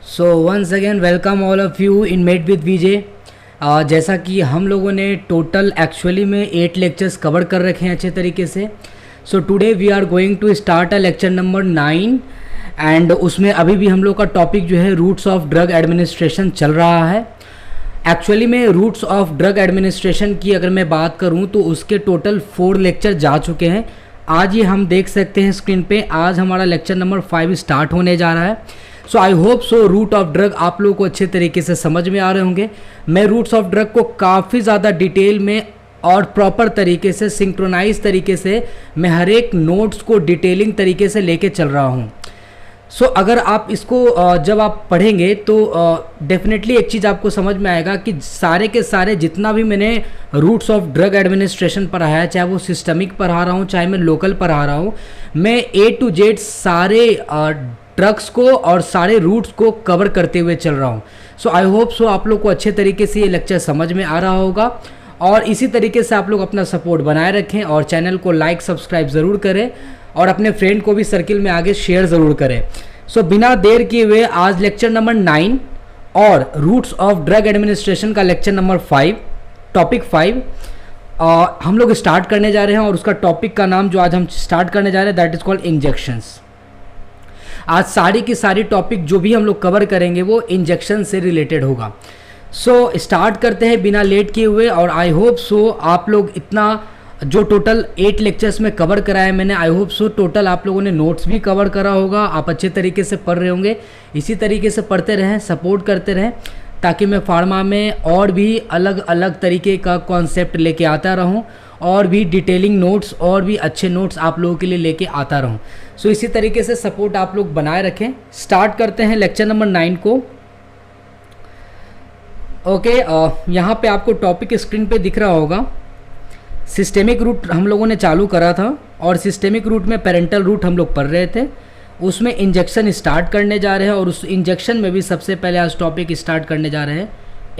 So once again welcome all of you in met with VJ. जैसा कि हम लोगों ने टोटल एक्चुअली में 8 लेक्चर्स कवर कर रखे हैं अच्छे तरीके से। So today we are going to start a lecture number 9 and उसमें अभी भी हम लोग का टॉपिक जो है रूट्स ऑफ ड्रग एडमिनिस्ट्रेशन चल रहा है। एक्चुअली में रूट्स ऑफ ड्रग एडमिनिस्ट्रेशन की अगर मैं बात करूं तो उसके टोटल 4 लेक्चर जा चुके हैं। आज ये हम देख सकते हैं स्क्रीन पे, आज हमारा लेक्चर नंबर 5 स्टार्ट होने जा रहा है। So I hope so route of drug आप लोगों को अच्छे तरीके से समझ में आ रहे होंगे। मैं रूट्स ऑफ ड्रग को काफ़ी ज़्यादा डिटेल में और प्रॉपर तरीके से सिंक्रोनाइज तरीके से मैं हर एक नोट्स को डिटेलिंग तरीके से लेके चल रहा हूँ। सो अगर आप इसको जब आप पढ़ेंगे तो डेफिनेटली एक चीज़ आपको समझ में आएगा कि सारे के सारे जितना भी मैंने रूट्स ऑफ ड्रग एडमिनिस्ट्रेशन पढ़ाया है, चाहे वो सिस्टमिक पढ़ा रहा हूँ चाहे मैं लोकल पढ़ा रहा हूँ, मैं A to Z सारे ड्रग्स को और सारे रूट्स को कवर करते हुए चल रहा हूँ। सो आई होप सो आप लोग को अच्छे तरीके से ये लेक्चर समझ में आ रहा होगा और इसी तरीके से आप लोग अपना सपोर्ट बनाए रखें और चैनल को लाइक सब्सक्राइब ज़रूर करें और अपने फ्रेंड को भी सर्किल में आगे शेयर ज़रूर करें। सो बिना देर किए हुए आज लेक्चर नंबर 9 और रूट्स ऑफ ड्रग एडमिनिस्ट्रेशन का लेक्चर नंबर 5 टॉपिक 5 हम लोग स्टार्ट करने जा रहे हैं और उसका टॉपिक का नाम जो आज हम स्टार्ट करने जा रहे हैं दैट इज़ कॉल्ड इंजेक्शंस। आज सारी की सारी टॉपिक जो भी हम लोग कवर करेंगे वो इंजेक्शन से रिलेटेड होगा। सो स्टार्ट करते हैं बिना लेट किए हुए और आई होप सो आप लोग इतना जो टोटल 8 लेक्चर्स में कवर कराया मैंने, आई होप सो टोटल आप लोगों ने नोट्स भी कवर करा होगा, आप अच्छे तरीके से पढ़ रहे होंगे। इसी तरीके से पढ़ते रहें, सपोर्ट करते रहें ताकि मैं फार्मा में और भी अलग अलग तरीके का कॉन्सेप्ट लेके आता रहूं और भी डिटेलिंग नोट्स और भी अच्छे नोट्स आप लोगों के लिए लेके आता रहूं। सो इसी तरीके से सपोर्ट आप लोग बनाए रखें। स्टार्ट करते हैं लेक्चर नंबर 9 को। ओके, यहाँ पे आपको टॉपिक स्क्रीन पे दिख रहा होगा। सिस्टेमिक रूट हम लोगों ने चालू करा था और सिस्टेमिक रूट में पेरेंटल रूट हम लोग पढ़ रहे थे, उसमें इंजेक्शन स्टार्ट करने जा रहे हैं और उस इंजेक्शन में भी सबसे पहले आज टॉपिक स्टार्ट करने जा रहे हैं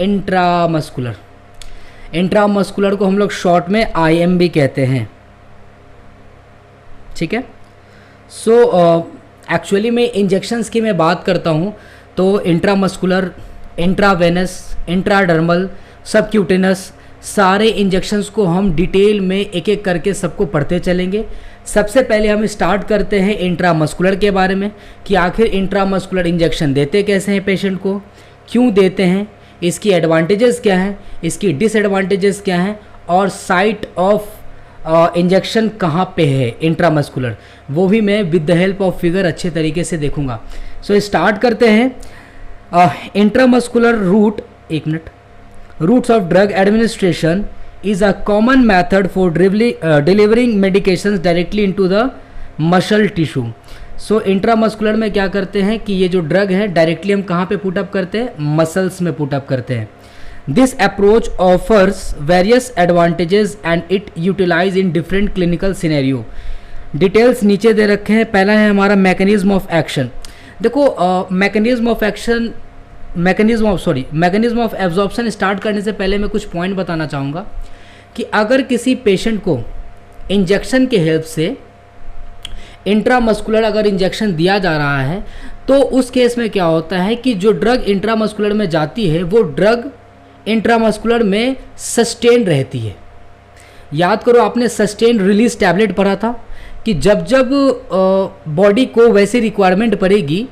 इंट्रामस्कुलर। इंट्रामस्कुलर को हम लोग शॉर्ट में IMB कहते हैं, ठीक है। सो एक्चुअली में इंजेक्शंस की मैं बात करता हूँ तो इंट्रामस्कुलर, इंट्रावेनस, इंट्राडर्मल, सबक्यूटेनस, सारे इंजेक्शंस को हम डिटेल में एक एक करके सबको पढ़ते चलेंगे। सबसे पहले हम स्टार्ट करते हैं इंट्रामस्कुलर के बारे में कि आखिर इंट्रामस्कुलर इंजेक्शन देते कैसे हैं पेशेंट को, क्यों देते हैं, इसकी एडवांटेजेस क्या हैं, इसकी डिसएडवांटेजेस क्या हैं और साइट ऑफ इंजेक्शन कहाँ पे है इंट्रामस्कुलर, वो भी मैं with the help of figure अच्छे तरीके से देखूंगा। सो स्टार्ट करते हैं इंट्रामस्कुलर रूट। एक minute. Routes of drug administration is a common method for delivering medications directly into the muscle tissue. So intramuscular में क्या करते हैं कि ये जो ड्रग है डायरेक्टली हम कहाँ पे पुट अप करते हैं, मसल्स में पुट अप करते हैं। This approach offers various advantages and it utilise in different clinical scenario. Details नीचे दे रखे हैं। पहला है हमारा मैकेनिज्म ऑफ एक्शन। देखो मैकेनिज्म ऑफ एब्जॉर्प्शन स्टार्ट करने से पहले मैं कुछ पॉइंट बताना चाहूँगा कि अगर किसी पेशेंट को इंजेक्शन के हेल्प से इंट्रामस्कुलर अगर इंजेक्शन दिया जा रहा है तो उस केस में क्या होता है कि जो ड्रग इंट्रामस्कुलर में जाती है वो ड्रग इंट्रामस्कुलर में सस्टेन रहती है। याद करो आपने सस्टेन रिलीज टैबलेट पढ़ा था कि जब जब बॉडी को वैसी रिक्वायरमेंट पड़ेगी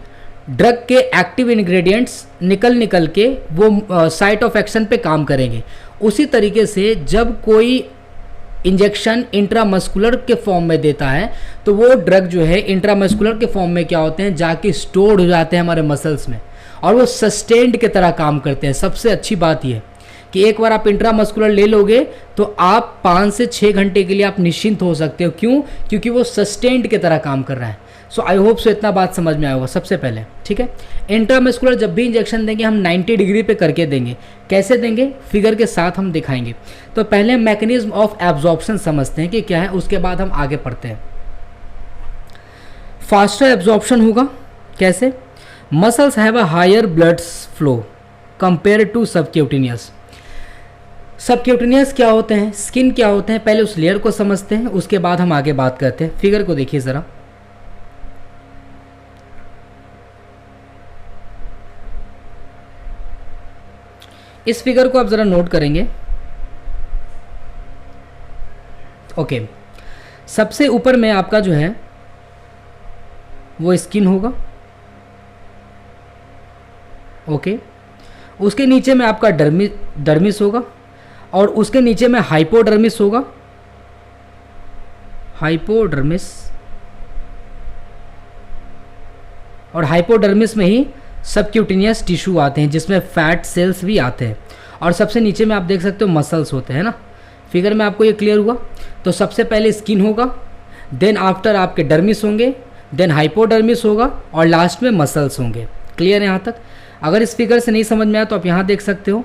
ड्रग के एक्टिव इंग्रेडिएंट्स निकल के वो साइट ऑफ एक्शन पे काम करेंगे। उसी तरीके से जब कोई इंजेक्शन इंट्रामस्कुलर के फॉर्म में देता है तो वो ड्रग जो है इंट्रामस्कुलर के फॉर्म में क्या होते हैं, जाके स्टोर्ड हो जाते हैं हमारे मसल्स में और वो सस्टेन्ड की तरह काम करते हैं। सबसे अच्छी बात यह कि एक बार आप इंट्रामस्कुलर ले लोगे तो आप 5 से 6 घंटे के लिए आप निश्चिंत हो सकते हो। क्यों? क्योंकि वो सस्टेन्ड की तरह काम कर रहा है। सो आई होप सो इतना बात समझ में आया होगा सबसे पहले, ठीक है। इंट्रामस्कुलर जब भी इंजेक्शन देंगे हम 90 डिग्री पे करके देंगे। कैसे देंगे, फिगर के साथ हम दिखाएंगे। तो पहले मैकेनिज्म ऑफ एब्जॉर्प्शन समझते हैं कि क्या है, उसके बाद हम आगे पढ़ते हैं। फास्टर एब्जॉर्प्शन होगा कैसे, muscles have a higher blood flow compare to subcutaneous. Subcutaneous क्या होते हैं, स्किन क्या होते हैं, पहले उस लेयर को समझते हैं, उसके बाद हम आगे बात करते हैं। फिगर को देखिए ज़रा। इस फिगर को आप ज़रा नोट करेंगे। ओके, सबसे ऊपर में आपका जो है वो स्किन होगा। ओके, उसके नीचे में आपका डर्मिस होगा और उसके नीचे में हाइपोडर्मिस होगा। हाइपोडर्मिस, और हाइपोडर्मिस में ही सबक्यूटेनियस टिश्यू आते हैं जिसमें फैट सेल्स भी आते हैं, और सबसे नीचे में आप देख सकते हो मसल्स होते हैं ना। फिगर में आपको ये क्लियर हुआ? तो सबसे पहले स्किन होगा, देन आफ्टर आपके डर्मिस होंगे, देन हाइपोडर्मिस होगा और लास्ट में मसल्स होंगे। क्लियर है यहाँ तक? अगर इस फिगर से नहीं समझ में आया तो आप यहाँ देख सकते हो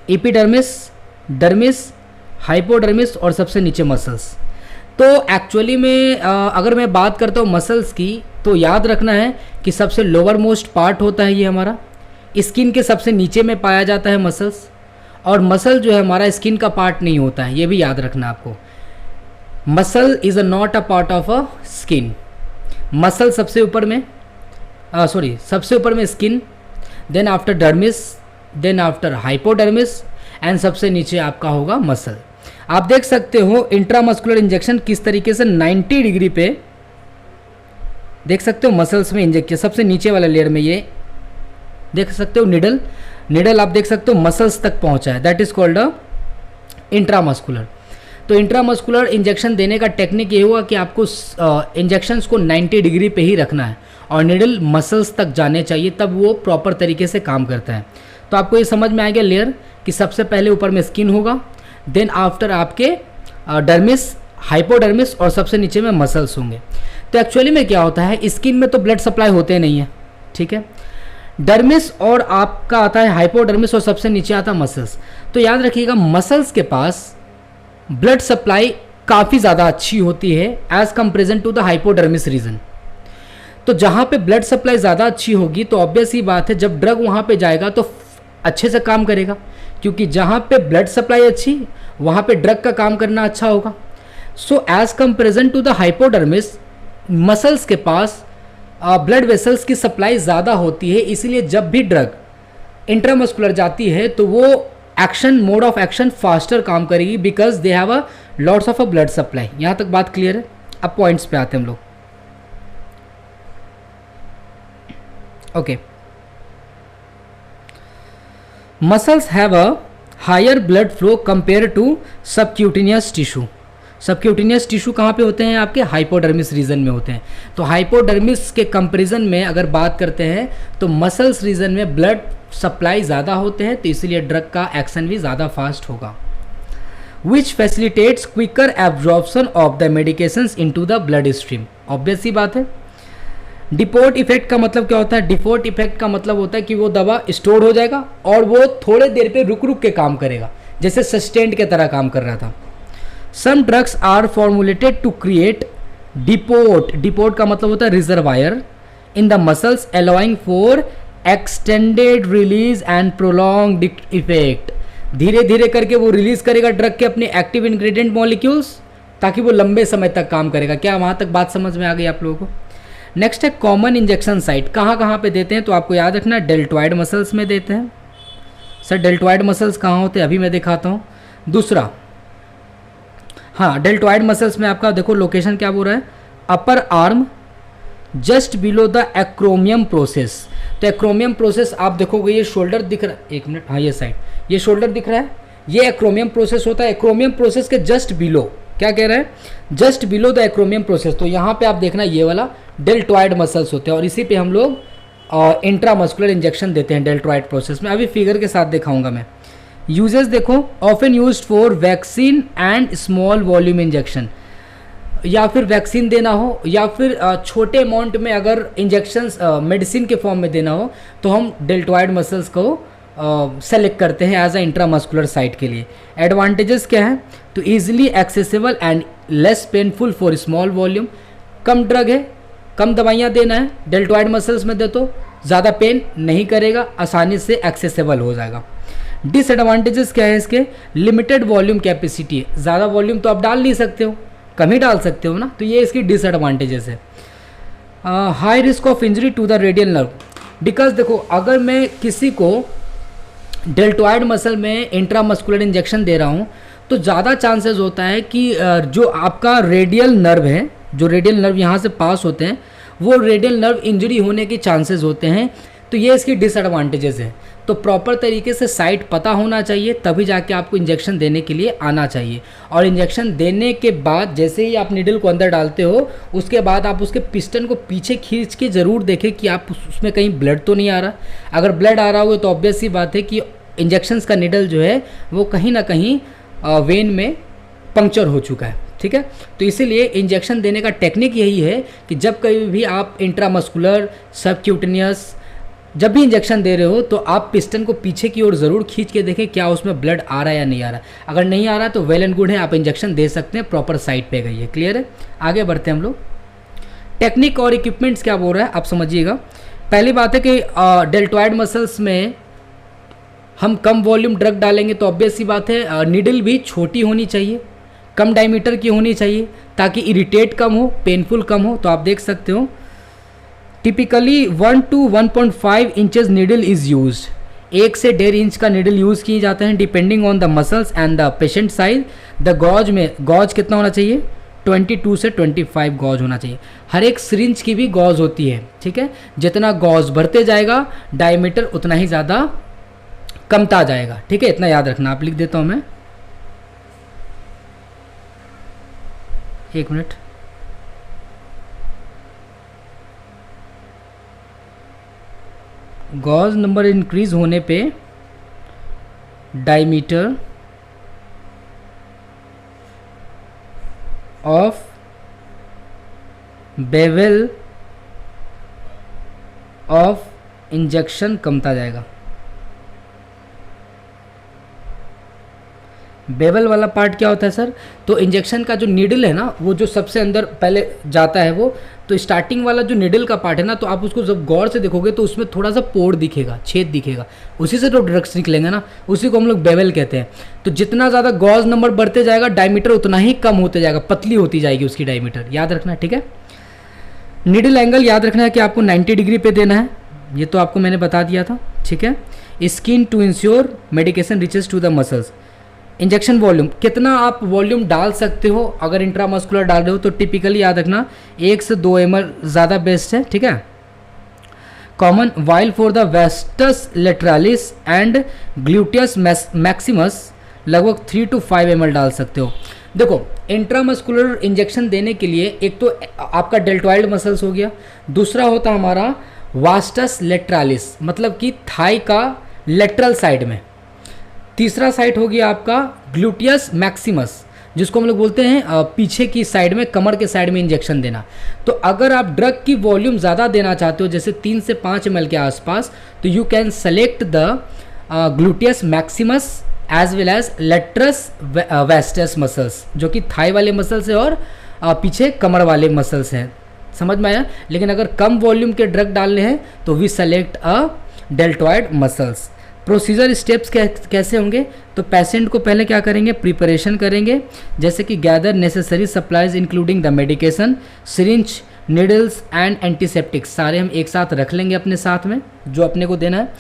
एपिडर्मिस, डर्मिस, हाइपोडर्मिस और सबसे नीचे मसल्स। तो एक्चुअली में अगर मैं बात करता हूँ मसल्स की, तो याद रखना है कि सबसे लोअर मोस्ट पार्ट होता है ये हमारा, स्किन के सबसे नीचे में पाया जाता है मसल्स, और मसल जो है हमारा स्किन का पार्ट नहीं होता है, ये भी याद रखना आपको। Muscle is a not a part of a skin. Muscle सबसे ऊपर में सबसे ऊपर में skin, then after dermis, then after hypodermis and सबसे नीचे आपका होगा मसल। आप देख सकते हो इंट्रामस्कुलर इंजेक्शन किस तरीके से 90 डिग्री पे देख सकते हो मसल्स में इंजेक्ट किया। सबसे नीचे वाला लेयर में ये देख सकते हो निडल आप देख सकते हो मसल्स तक पहुंचा है, that is called a intramuscular. तो इंट्रामस्कुलर इंजेक्शन देने का टेक्निक ये हुआ कि आपको इंजेक्शंस को 90 डिग्री पे ही रखना है और निडल मसल्स तक जाने चाहिए, तब वो प्रॉपर तरीके से काम करता है। तो आपको ये समझ में आ गया लेयर कि सबसे पहले ऊपर में स्किन होगा, देन आफ्टर आपके डर्मिस, हाइपोडर्मिस और सबसे नीचे में मसल्स होंगे। तो एक्चुअली में क्या होता है, स्किन में तो ब्लड सप्लाई होते नहीं है, ठीक है। डर्मिस और आपका आता है हाइपोडर्मिस और सबसे नीचे आता है मसल्स। तो याद रखिएगा मसल्स के पास ब्लड सप्लाई काफ़ी ज़्यादा अच्छी होती है as comparison to the hypodermis region. तो जहाँ पे ब्लड सप्लाई ज़्यादा अच्छी होगी तो ऑब्वियस ही बात है जब ड्रग वहाँ पे जाएगा तो अच्छे से काम करेगा, क्योंकि जहाँ पे ब्लड सप्लाई अच्छी वहाँ पे ड्रग का काम करना अच्छा होगा। So as comparison to the hypodermis muscles के पास ब्लड वेसल्स की सप्लाई ज़्यादा होती है, इसलिए जब भी ड्रग इंट्रामस्कुलर जाती है तो वो action mode of action faster काम करेगी because they have a lots of a blood supply. यहाँ तक बात क्लियर है? अब पॉइंट्स पे आते हैं हम लोग। Okay, muscles have a higher blood flow compare to subcutaneous tissue. Subcutaneous tissue कहाँ पे होते हैं? आपके हाइपोडर्मिस रीजन में होते हैं। तो हाइपोडर्मिस के कंपैरिजन में अगर बात करते हैं तो मसल्स रीजन में ब्लड सप्लाई ज़्यादा होते हैं, तो इसलिए ड्रग का एक्शन भी ज़्यादा फास्ट होगा। Which facilitates quicker absorption of the medications into the blood stream. Obvious ही बात है। डिपोर्ट इफेक्ट का मतलब क्या होता है? डिपोर्ट इफेक्ट का मतलब होता है कि वो दवा स्टोर हो जाएगा और वो थोड़े देर पे रुक रुक के काम करेगा, जैसे सस्टेंड के तरह काम कर रहा था। Some drugs are formulated to create deport. Deport का मतलब होता है reservoir in the muscles allowing for extended release and prolonged effect. धीरे धीरे करके वो रिलीज करेगा ड्रग के अपने एक्टिव इंग्रेडिएंट मॉलिक्यूल्स, ताकि वो लंबे समय तक काम करेगा। क्या वहाँ तक बात समझ में आ गई आप लोगों को? नेक्स्ट है कॉमन इंजेक्शन साइट। कहाँ कहाँ पे देते हैं? तो आपको याद रखना है डेल्टॉइड मसल्स में देते हैं। सर डेल्टॉइड मसल्स कहाँ होते हैं? अभी मैं दिखाता हूँ। दूसरा, हाँ डेल्टॉइड मसल्स में आपका देखो लोकेशन क्या बोल रहा है, upper arm just below the एक्रोमियम process. तो एक्रोमियम प्रोसेस आप देखोगे ये शोल्डर दिख रहा है, एक मिनट, हाँ ये साइड, ये शोल्डर दिख रहा है, ये एक्रोमियम प्रोसेस होता है। एक्रोमियम प्रोसेस के जस्ट बिलो, क्या कह रहा है, जस्ट बिलो द एक्रोमियम प्रोसेस। तो यहाँ पे आप देखना ये वाला डेल्टॉइड मसल्स होते हैं और इसी पे हम लोग इंट्रामस्कुलर इंजेक्शन देते हैं डेल्टॉइड प्रोसेस में। अभी फिगर के साथ दिखाऊंगा मैं। यूजेस देखो, often used for vaccine and small volume injection, या फिर वैक्सीन देना हो या फिर छोटे अमाउंट में अगर इंजेक्शंस मेडिसिन के फॉर्म में देना हो तो हम डेल्टॉइड मसल्स को सेलेक्ट करते हैं एज अ इंट्रामस्कुलर साइट के लिए। एडवांटेजेस क्या है? तो easily accessible and less painful for small volume. Come drug है, कम दवाइयाँ देना है, डेल्टॉइड मसल्स में दे तो ज़्यादा पेन नहीं करेगा, आसानी से एक्सेसिबल हो जाएगा। डिसएडवांटेजेस क्या है इसके? लिमिटेड वॉल्यूम कैपेसिटी है, ज़्यादा वॉल्यूम तो आप डाल नहीं सकते हो, कम ही डाल सकते हो ना, तो ये इसकी डिसएडवांटेजेस है। High risk of injury to the radial nerve. Because देखो अगर मैं किसी को डेल्टॉइड मसल में इंट्रामस्कुलर इंजेक्शन दे रहा हूँ तो ज़्यादा चांसेस होता है कि जो आपका रेडियल नर्व है, जो रेडियल नर्व यहाँ से पास होते हैं, वो रेडियल नर्व इंजरी होने के चांसेस होते हैं। तो ये इसकी डिसएडवांटेजेस है। तो प्रॉपर तरीके से साइट पता होना चाहिए, तभी जाके आपको इंजेक्शन देने के लिए आना चाहिए। और इंजेक्शन देने के बाद जैसे ही आप नीडल को अंदर डालते हो, उसके बाद आप उसके पिस्टन को पीछे खींच के ज़रूर देखें कि आप उसमें कहीं ब्लड तो नहीं आ रहा। अगर ब्लड आ रहा हो तो ऑब्वियस सी बात है कि इंजेक्शंस का नीडल जो है वो कहीं ना कहीं वेन में पंक्चर हो चुका है। ठीक है, तो इसीलिए इंजेक्शन देने का टेक्निक यही है कि जब कभी भी आप इंट्रामस्कुलर, सबक्यूटेनियस जब भी इंजेक्शन दे रहे हो तो आप पिस्टन को पीछे की ओर ज़रूर खींच के देखें क्या उसमें ब्लड आ रहा है या नहीं आ रहा। अगर नहीं आ रहा तो वेल एंड गुड है, आप इंजेक्शन दे सकते हैं, प्रॉपर साइट पे गई है। क्लियर है, आगे बढ़ते हैं हम लोग। टेक्निक और इक्विपमेंट्स क्या बोल रहा है आप समझिएगा। पहली बात है कि डेल्टॉइड मसल्स में हम कम वॉल्यूम ड्रग डालेंगे तो ऑब्वियस सी बात है नीडल भी छोटी होनी चाहिए, कम डायमीटर की होनी चाहिए, ताकि इरिटेट कम हो, पेनफुल कम हो। तो आप देख सकते हो typically 1 to 1.5 inches needle is used. 1 से 1.5 इंच का नीडल यूज़ किए जाते हैं depending on the muscles and the patient size. The gauge में गॉज कितना होना चाहिए, 22 से 25 गॉज होना चाहिए। हर एक सिरिंज की भी गॉज होती है। ठीक है, जितना गॉज बढ़ते जाएगा डायमीटर उतना ही ज़्यादा कमता जाएगा। ठीक है, इतना याद रखना। आप लिख देता हूँ मैं, एक मिनट। गॉज नंबर इंक्रीज होने पे diameter of bevel of injection कमता जाएगा। बेवल वाला पार्ट क्या होता है सर, तो इंजेक्शन का जो नीडल है ना, वो जो सबसे अंदर पहले जाता है वो, तो स्टार्टिंग वाला जो नीडल का पार्ट है ना, तो आप उसको जब गौर से देखोगे तो उसमें थोड़ा सा पोर दिखेगा, छेद दिखेगा, उसी से तो ड्रग्स निकलेंगे ना, उसी को हम लोग बेवल कहते हैं। तो जितना ज़्यादा गॉज नंबर बढ़ते जाएगा डायमीटर उतना ही कम होते जाएगा, पतली होती जाएगी उसकी डायमीटर, याद रखना। ठीक है, नीडल एंगल याद रखना है कि आपको 90 डिग्री पे देना है, ये तो आपको मैंने बता दिया था। ठीक है, skin to ensure medication reaches to the muscles. Injection volume कितना आप वॉल्यूम डाल सकते हो, अगर इंट्रामस्कुलर डाल रहे हो तो टिपिकली याद रखना 1 से 2 ml ज़्यादा बेस्ट है। ठीक है, common while for the vastus lateralis and gluteus maximus लगभग 3 to 5 ml डाल सकते हो। देखो, इंट्रामस्कुलर इंजेक्शन देने के लिए एक तो आपका डेल्टॉइड मसल्स हो गया, दूसरा होता हमारा वास्टस लेटरालिस, मतलब कि थाई का लेटरल साइड में, तीसरा साइड हो गया आपका ग्लूटियस मैक्सिमस, जिसको हम लोग बोलते हैं पीछे की साइड में, कमर के साइड में इंजेक्शन देना। तो अगर आप ड्रग की वॉल्यूम ज़्यादा देना चाहते हो, जैसे 3 से 5 ml के आसपास, तो you can select the gluteus maximus as well as lateralis vastus muscles, जो कि थाई वाले मसल्स है और पीछे कमर वाले मसल्स हैं। समझ में आया। लेकिन अगर कम वॉल्यूम के ड्रग डालने हैं तो we select a deltoid muscles. Procedure steps कैसे होंगे, तो पेशेंट को पहले क्या करेंगे, प्रिपरेशन करेंगे, जैसे कि gather necessary supplies including the medication, syringe, needles and antiseptics, सारे हम एक साथ रख लेंगे अपने साथ में जो अपने को देना है।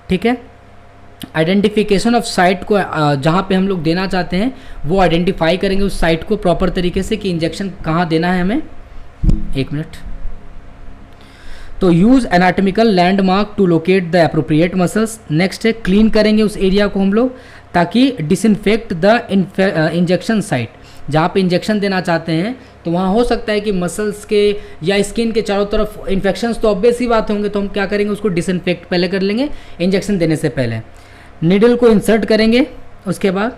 ठीक है, आइडेंटिफिकेशन ऑफ साइट को, जहाँ पे हम लोग देना चाहते हैं वो आइडेंटिफाई करेंगे उस साइट को प्रॉपर तरीके से कि इंजेक्शन कहाँ देना है हमें। एक मिनट। तो use anatomical landmark to locate the appropriate muscles. Next है क्लीन करेंगे उस एरिया को हम लोग, ताकि डिसइंफेक्ट द इंजेक्शन साइट, जहाँ पे इंजेक्शन देना चाहते हैं तो वहाँ हो सकता है कि मसल्स के या स्किन के चारों तरफ इन्फेक्शंस तो ऑब्वियस ही बात होंगे, तो हम क्या करेंगे, उसको डिसइंफेक्ट पहले कर लेंगे इंजेक्शन देने से पहले। नीडल को इंसर्ट करेंगे, उसके बाद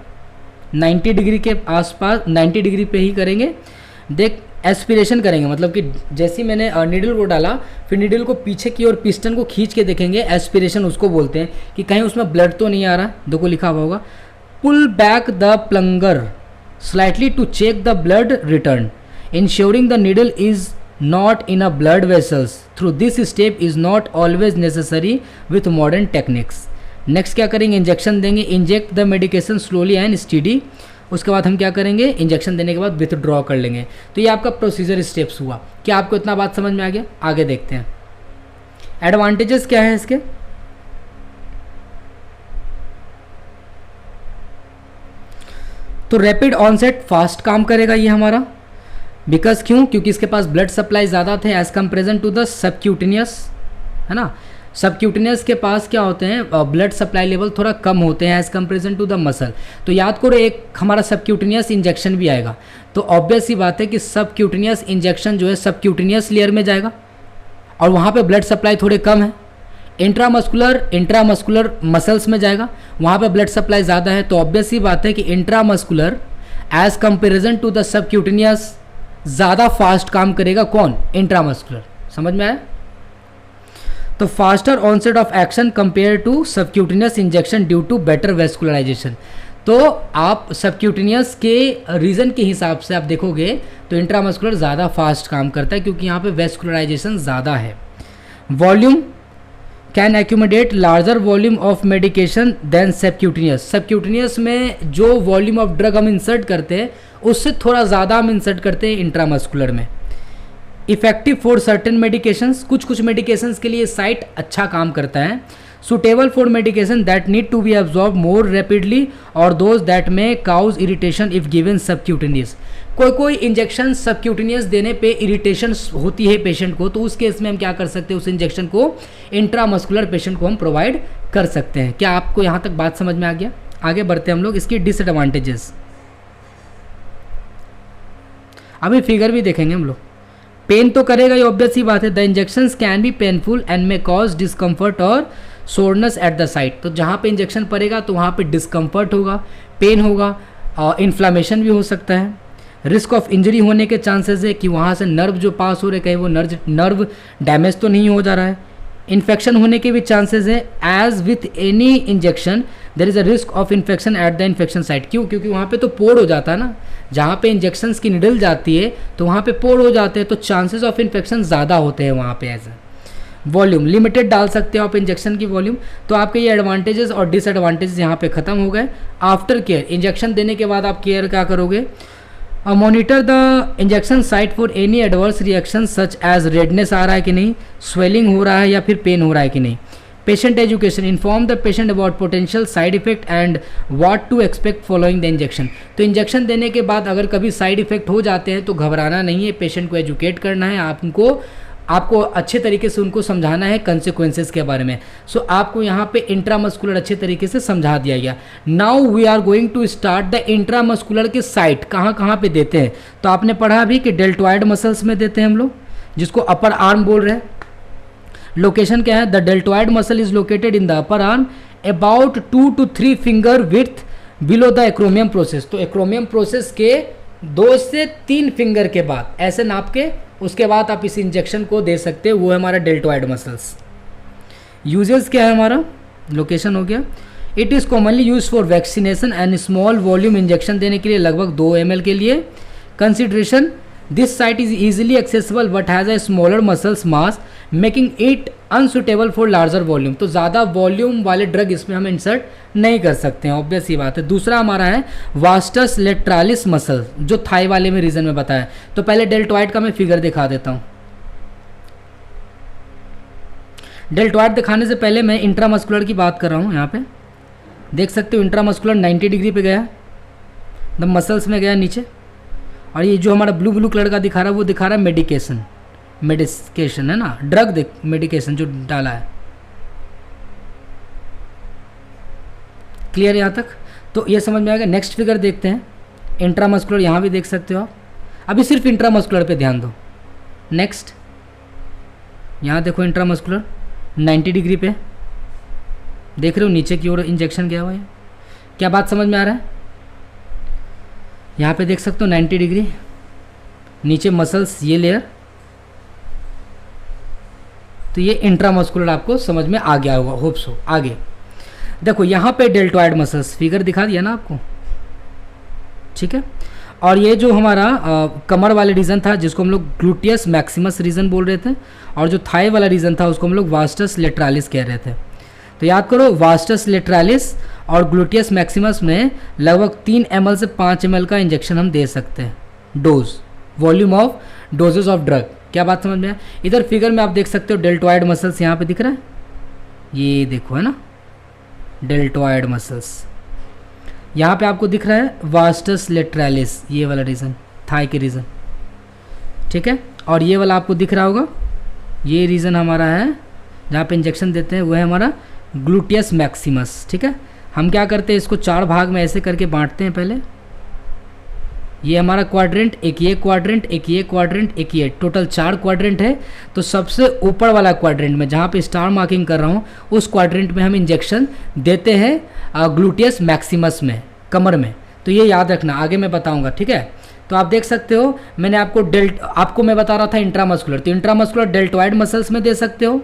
90 डिग्री के आसपास, 90 डिग्री पे ही करेंगे। देख एस्पिरेशन करेंगे, मतलब कि जैसे ही मैंने नीडल को डाला, फिर नीडल को पीछे की ओर पिस्टन को खींच के देखेंगे, एस्पिरेशन उसको बोलते हैं कि कहीं उसमें ब्लड तो नहीं आ रहा। देखो लिखा हुआ होगा, pull back the plunger slightly to check the blood return, ensuring the needle is not in a blood vessels through this step is not always necessary with modern techniques. Next क्या करेंगे, injection देंगे, inject the medication slowly and steady. उसके बाद हम क्या करेंगे, injection देने के बाद विथड्रॉ कर लेंगे। तो ये आपका प्रोसीजर स्टेप्स हुआ। क्या आपको इतना बात समझ में आ गया? आगे देखते हैं एडवांटेजेस क्या है इसके। तो रैपिड ऑनसेट फास्ट काम करेगा ये हमारा, बिकॉज क्यों, क्योंकि इसके पास ब्लड सप्लाई ज़्यादा थे as comparison to the subcutaneous, है ना। सबक्यूटेनियस के पास क्या होते हैं, ब्लड सप्लाई लेवल थोड़ा कम होते हैं as comparison to the muscle. तो याद करो एक हमारा सबक्यूटेनियस इंजेक्शन भी आएगा, तो ऑब्वियस सी बात है कि सबक्यूटेनियस इंजेक्शन जो है सबक्यूटेनियस लेयर में जाएगा और वहाँ पे ब्लड सप्लाई थोड़े कम है। इंट्रामस्कुलर मसल्स में जाएगा, वहाँ पे ब्लड सप्लाई ज़्यादा है, तो ऑब्वियस सी बात है कि intramuscular as comparison to the subcutaneous ज़्यादा फास्ट काम करेगा। कौन? इंट्रामस्कुलर। समझ में आया? तो faster onset of action compare to subcutaneous injection due to better vascularisation. तो आप सबक्यूटेनियस के रीज़न के हिसाब से आप देखोगे तो इंट्रामस्कुलर ज़्यादा फास्ट काम करता है क्योंकि यहाँ पे वेस्कुलराइजेशन ज़्यादा है। Volume can accumulate larger volume of medication than subcutaneous. Subcutaneous में जो वॉल्यूम ऑफ ड्रग हम इंसर्ट करते हैं उससे थोड़ा ज़्यादा हम इंसर्ट करते हैं इंट्रामस्कुलर में। इफेक्टिव फॉर सर्टेन मेडिकेशंस, कुछ मेडिकेशंस के लिए साइट अच्छा काम करता है। Suitable for medication that need to be absorb more rapidly और those that may cause irritation if given subcutaneous. कोई इंजेक्शन सबक्यूटेनियस देने पे इरिटेशन होती है पेशेंट को, तो उस केस में हम क्या कर सकते हैं, उस इंजेक्शन को इंट्रामस्कुलर पेशेंट को हम प्रोवाइड कर सकते हैं। क्या आपको यहाँ तक बात समझ में आ गया? आगे बढ़ते हैं हम लोग इसकी डिसएडवांटेजेस। अभी फिगर भी देखेंगे हम लोग। पेन तो करेगा, ये ऑब्वियस ही बात है। The injections can be painful and may cause discomfort और सोरनेस एट द साइट। तो जहाँ पे इंजेक्शन पड़ेगा तो वहाँ पे डिस्कम्फर्ट होगा, पेन होगा, इन्फ्लामेशन भी हो सकता है। रिस्क ऑफ इंजरी होने के चांसेस है कि वहाँ से नर्व जो पास हो रहे कहीं वो नर्व डैमेज तो नहीं हो जा रहा है। इन्फेक्शन होने के भी चांसेस है। As with any injection there is a risk of infection at the infection site. क्यों? क्योंकि वहाँ पे तो पोर हो जाता है ना, जहाँ पे इंजेक्शंस की निडल जाती है तो वहाँ पे पोर हो जाते हैं, तो चांसेस ऑफ इन्फेक्शन ज़्यादा होते हैं वहाँ पे। एज वॉल्यूम लिमिटेड डाल सकते हो आप इंजेक्शन की वॉल्यूम। तो आपके ये एडवांटेजेस और डिसएडवांटेजेस यहाँ पे ख़त्म हो गए। आफ्टर केयर, इंजेक्शन देने के बाद आप केयर क्या करोगे? Monitor the injection site for any adverse reaction such as redness आ रहा है कि नहीं, स्वेलिंग हो रहा है या फिर पेन हो रहा है कि नहीं। Patient education, inform the patient about potential side effect and what to expect following the injection. तो इंजेक्शन देने के बाद अगर कभी साइड इफेक्ट हो जाते हैं तो घबराना नहीं है, पेशेंट को एजुकेट करना है, आपको अच्छे तरीके से उनको समझाना है कंसिक्वेंसेस के बारे में। सो आपको यहाँ पे इंट्रामस्कुलर अच्छे तरीके से समझा दिया गया। Now we are going to start the intramuscular के साइट कहाँ कहाँ पे देते हैं। तो आपने पढ़ा भी कि डेल्टॉइड मसल्स में देते हैं हम लोग, जिसको अपर आर्म बोल रहे हैं। लोकेशन क्या है? The deltoid muscle is located in the upper arm about 2 to 3 finger with below the एक्रोमियम process. तो एक्रोमियम प्रोसेस के 2 से 3 फिंगर के बाद ऐसे नाप के उसके बाद आप इस इंजेक्शन को दे सकते हो। वो है हमारा डेल्टॉइड मसल्स। यूजेस क्या है हमारा? लोकेशन हो गया। It is commonly use for vaccination and small volume injection देने के लिए, लगभग 2 ml के लिए। Consideration, this site is easily accessible but has a smaller muscles mass making it unsuitable for larger volume. तो ज़्यादा वॉल्यूम वाले ड्रग इसमें हम इंसर्ट नहीं कर सकते हैं, ऑब्वियस ही बात है। दूसरा हमारा है वास्टस लेट्रालिस मसल, जो थाई वाले में रीजन में बताया। तो पहले डेल्टॉइड का मैं फिगर दिखा देता हूँ। डेल्टॉइड दिखाने से पहले मैं इंट्रामस्कुलर की बात कर रहा हूँ। यहाँ पे देख सकते हो इंट्रामस्कुलर 90 डिग्री पे गया, द मसल्स में गया नीचे। और ये जो हमारा ब्लू कलर का दिखा रहा है वो दिखा रहा है मेडिकेशन है ना, ड्रग मेडिकेशन जो डाला है। क्लियर यहाँ तक? तो ये समझ में आएगा। नेक्स्ट फिगर देखते हैं। इंट्रामस्कुलर यहाँ भी देख सकते हो आप। अभी सिर्फ इंट्रामस्कुलर पे ध्यान दो। नेक्स्ट यहाँ देखो, इंट्रामस्कुलर 90 डिग्री पे देख रहे हो, नीचे की ओर इंजेक्शन गया हुआ है। क्या बात समझ में आ रहा है? यहाँ पे देख सकते हो 90 डिग्री, नीचे मसल्स ये लेयर। तो ये इंट्रामस्कुलर आपको समझ में आ गया होगा, होप सो। आगे देखो, यहाँ पे डेल्टॉइड मसल्स फिगर दिखा दिया ना आपको, ठीक है। और ये जो हमारा कमर वाले रीजन था जिसको हम लोग ग्लूटियस मैक्सिमस रीजन बोल रहे थे, और जो थाई वाला रीजन था उसको हम लोग वास्टस लेट्रालिस कह रहे थे। तो याद करो, वास्टस लेट्रालिस और ग्लूटियस मैक्सिमस में लगभग 3 ml से 5 ml का इंजेक्शन हम दे सकते हैं। Dose, volume of doses of drug. क्या बात समझ में आया? इधर फिगर में आप देख सकते हो डेल्टॉइड मसल्स यहाँ पे दिख रहा है, ये देखो है ना, डेल्टॉइड मसल्स। यहाँ पे आपको दिख रहा है वास्टस लेटरालिस, ये वाला रीजन, थाई के रीजन, ठीक है। और ये वाला आपको दिख रहा होगा, ये रीजन हमारा है जहाँ पे इंजेक्शन देते हैं, वो है हमारा ग्लूटियस मैक्सिमस, ठीक है। हम क्या करते हैं, इसको 4 भाग में ऐसे करके बांटते हैं। पहले ये हमारा क्वाड्रेंट, एक ये क्वाड्रेंट, एक ये क्वाड्रेंट, एक ये, टोटल 4 क्वाड्रेंट है। तो सबसे ऊपर वाला क्वाड्रेंट में जहाँ पे स्टार मार्किंग कर रहा हूँ, उस क्वाड्रेंट में हम इंजेक्शन देते हैं ग्लूटियस मैक्सिमस में, कमर में। तो ये याद रखना, आगे मैं बताऊँगा, ठीक है। तो आप देख सकते हो, मैंने आपको मैं बता रहा था इंट्रामस्कुलर, तो इंट्रामस्कुलर डेल्टॉइड मसल्स में दे सकते हो,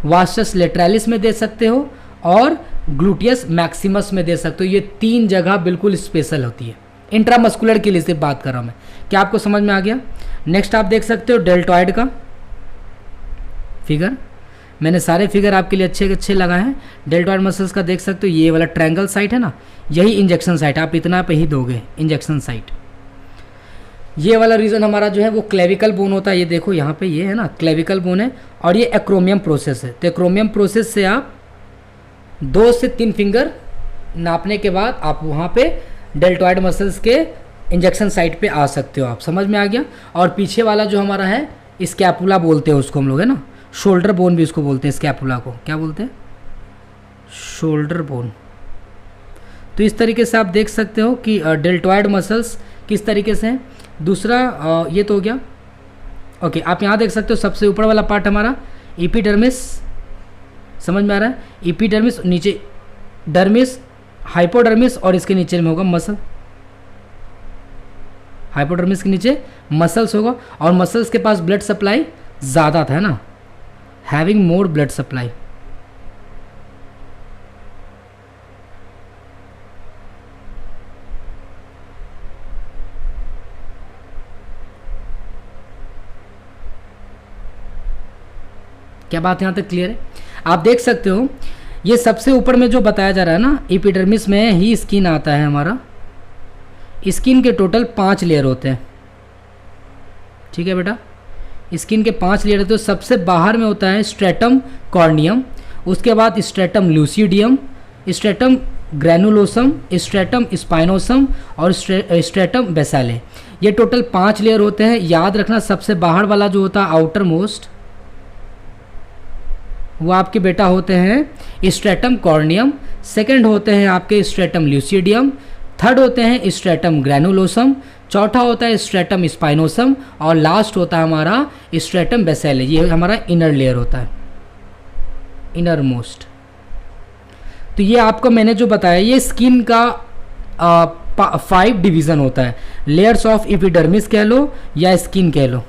वास्टस लेटरालिस में दे सकते हो, और ग्लूटियस मैक्सिमस में दे सकते हो। ये 3 जगह बिल्कुल स्पेशल होती है, इंट्रामस्कुलर के लिए सिर्फ बात कर रहा हूँ मैं। क्या आपको समझ में आ गया? नेक्स्ट आप देख सकते हो डेल्टॉइड का फिगर, मैंने सारे फिगर आपके लिए अच्छे अच्छे लगाए हैं। डेल्टॉइड मसल्स का देख सकते हो, ये वाला ट्रायंगल साइट है ना, यही इंजेक्शन साइट, आप इतना पे ही दोगे इंजेक्शन साइट। ये वाला रीजन हमारा जो है वो क्लेविकल बोन होता है, ये देखो यहाँ पे ये है ना क्लेविकल बोन है, और ये एक्रोमियम प्रोसेस है। तो एक्रोमियम प्रोसेस से आप 2 से 3 फिंगर नापने के बाद आप वहाँ पे डेल्टॉइड मसल्स के इंजेक्शन साइट पे आ सकते हो। आप समझ में आ गया? और पीछे वाला जो हमारा है स्कैपुला बोलते हैं उसको हम लोग, है ना, शोल्डर बोन भी उसको बोलते हैं, स्कैपुला को क्या बोलते हैं? Shoulder bone. तो इस तरीके से आप देख सकते हो कि डेल्टॉइड मसल्स किस तरीके से हैं। दूसरा ये तो हो गया, ओके। आप यहाँ देख सकते हो सबसे ऊपर वाला पार्ट हमारा एपिडर्मिस, समझ में आ रहा है? एपिडर्मिस, नीचे डर्मिस, हाइपोडर्मिस, और इसके नीचे में होगा मसल, हाइपोडर्मिस के नीचे मसल्स होगा। और मसल्स के पास ब्लड सप्लाई ज़्यादा था, है ना, हैविंग मोर ब्लड सप्लाई। क्या बात यहाँ तक क्लियर है? आप देख सकते हो ये सबसे ऊपर में जो बताया जा रहा है ना, एपिडर्मिस में ही स्किन आता है हमारा। स्किन के टोटल 5 लेयर होते हैं, ठीक है बेटा। स्किन के 5 लेयर होते हैं। सबसे बाहर में होता है स्ट्रेटम कॉर्नियम, उसके बाद stratum lucidum, stratum granulosum, stratum spinosum, और स्ट्रेटम बेसाले। ये टोटल 5 लेयर होते हैं। याद रखना, सबसे बाहर वाला जो होता है आउटर मोस्ट, वो आपके बेटा होते हैं स्ट्रेटम कॉर्नियम, सेकंड होते हैं आपके स्ट्रेटम ल्यूसिडियम, थर्ड होते हैं स्ट्रेटम ग्रैनुलोसम, चौथा होता है स्ट्रेटम स्पाइनोसम, और लास्ट होता है हमारा स्ट्रेटम बेसेले। ये हमारा इनर लेयर होता है, इनर मोस्ट। तो ये आपको मैंने जो बताया, ये स्किन का 5 डिवीज़न होता है। लेयर्स ऑफ एपिडर्मिस कह लो या स्किन कह लो,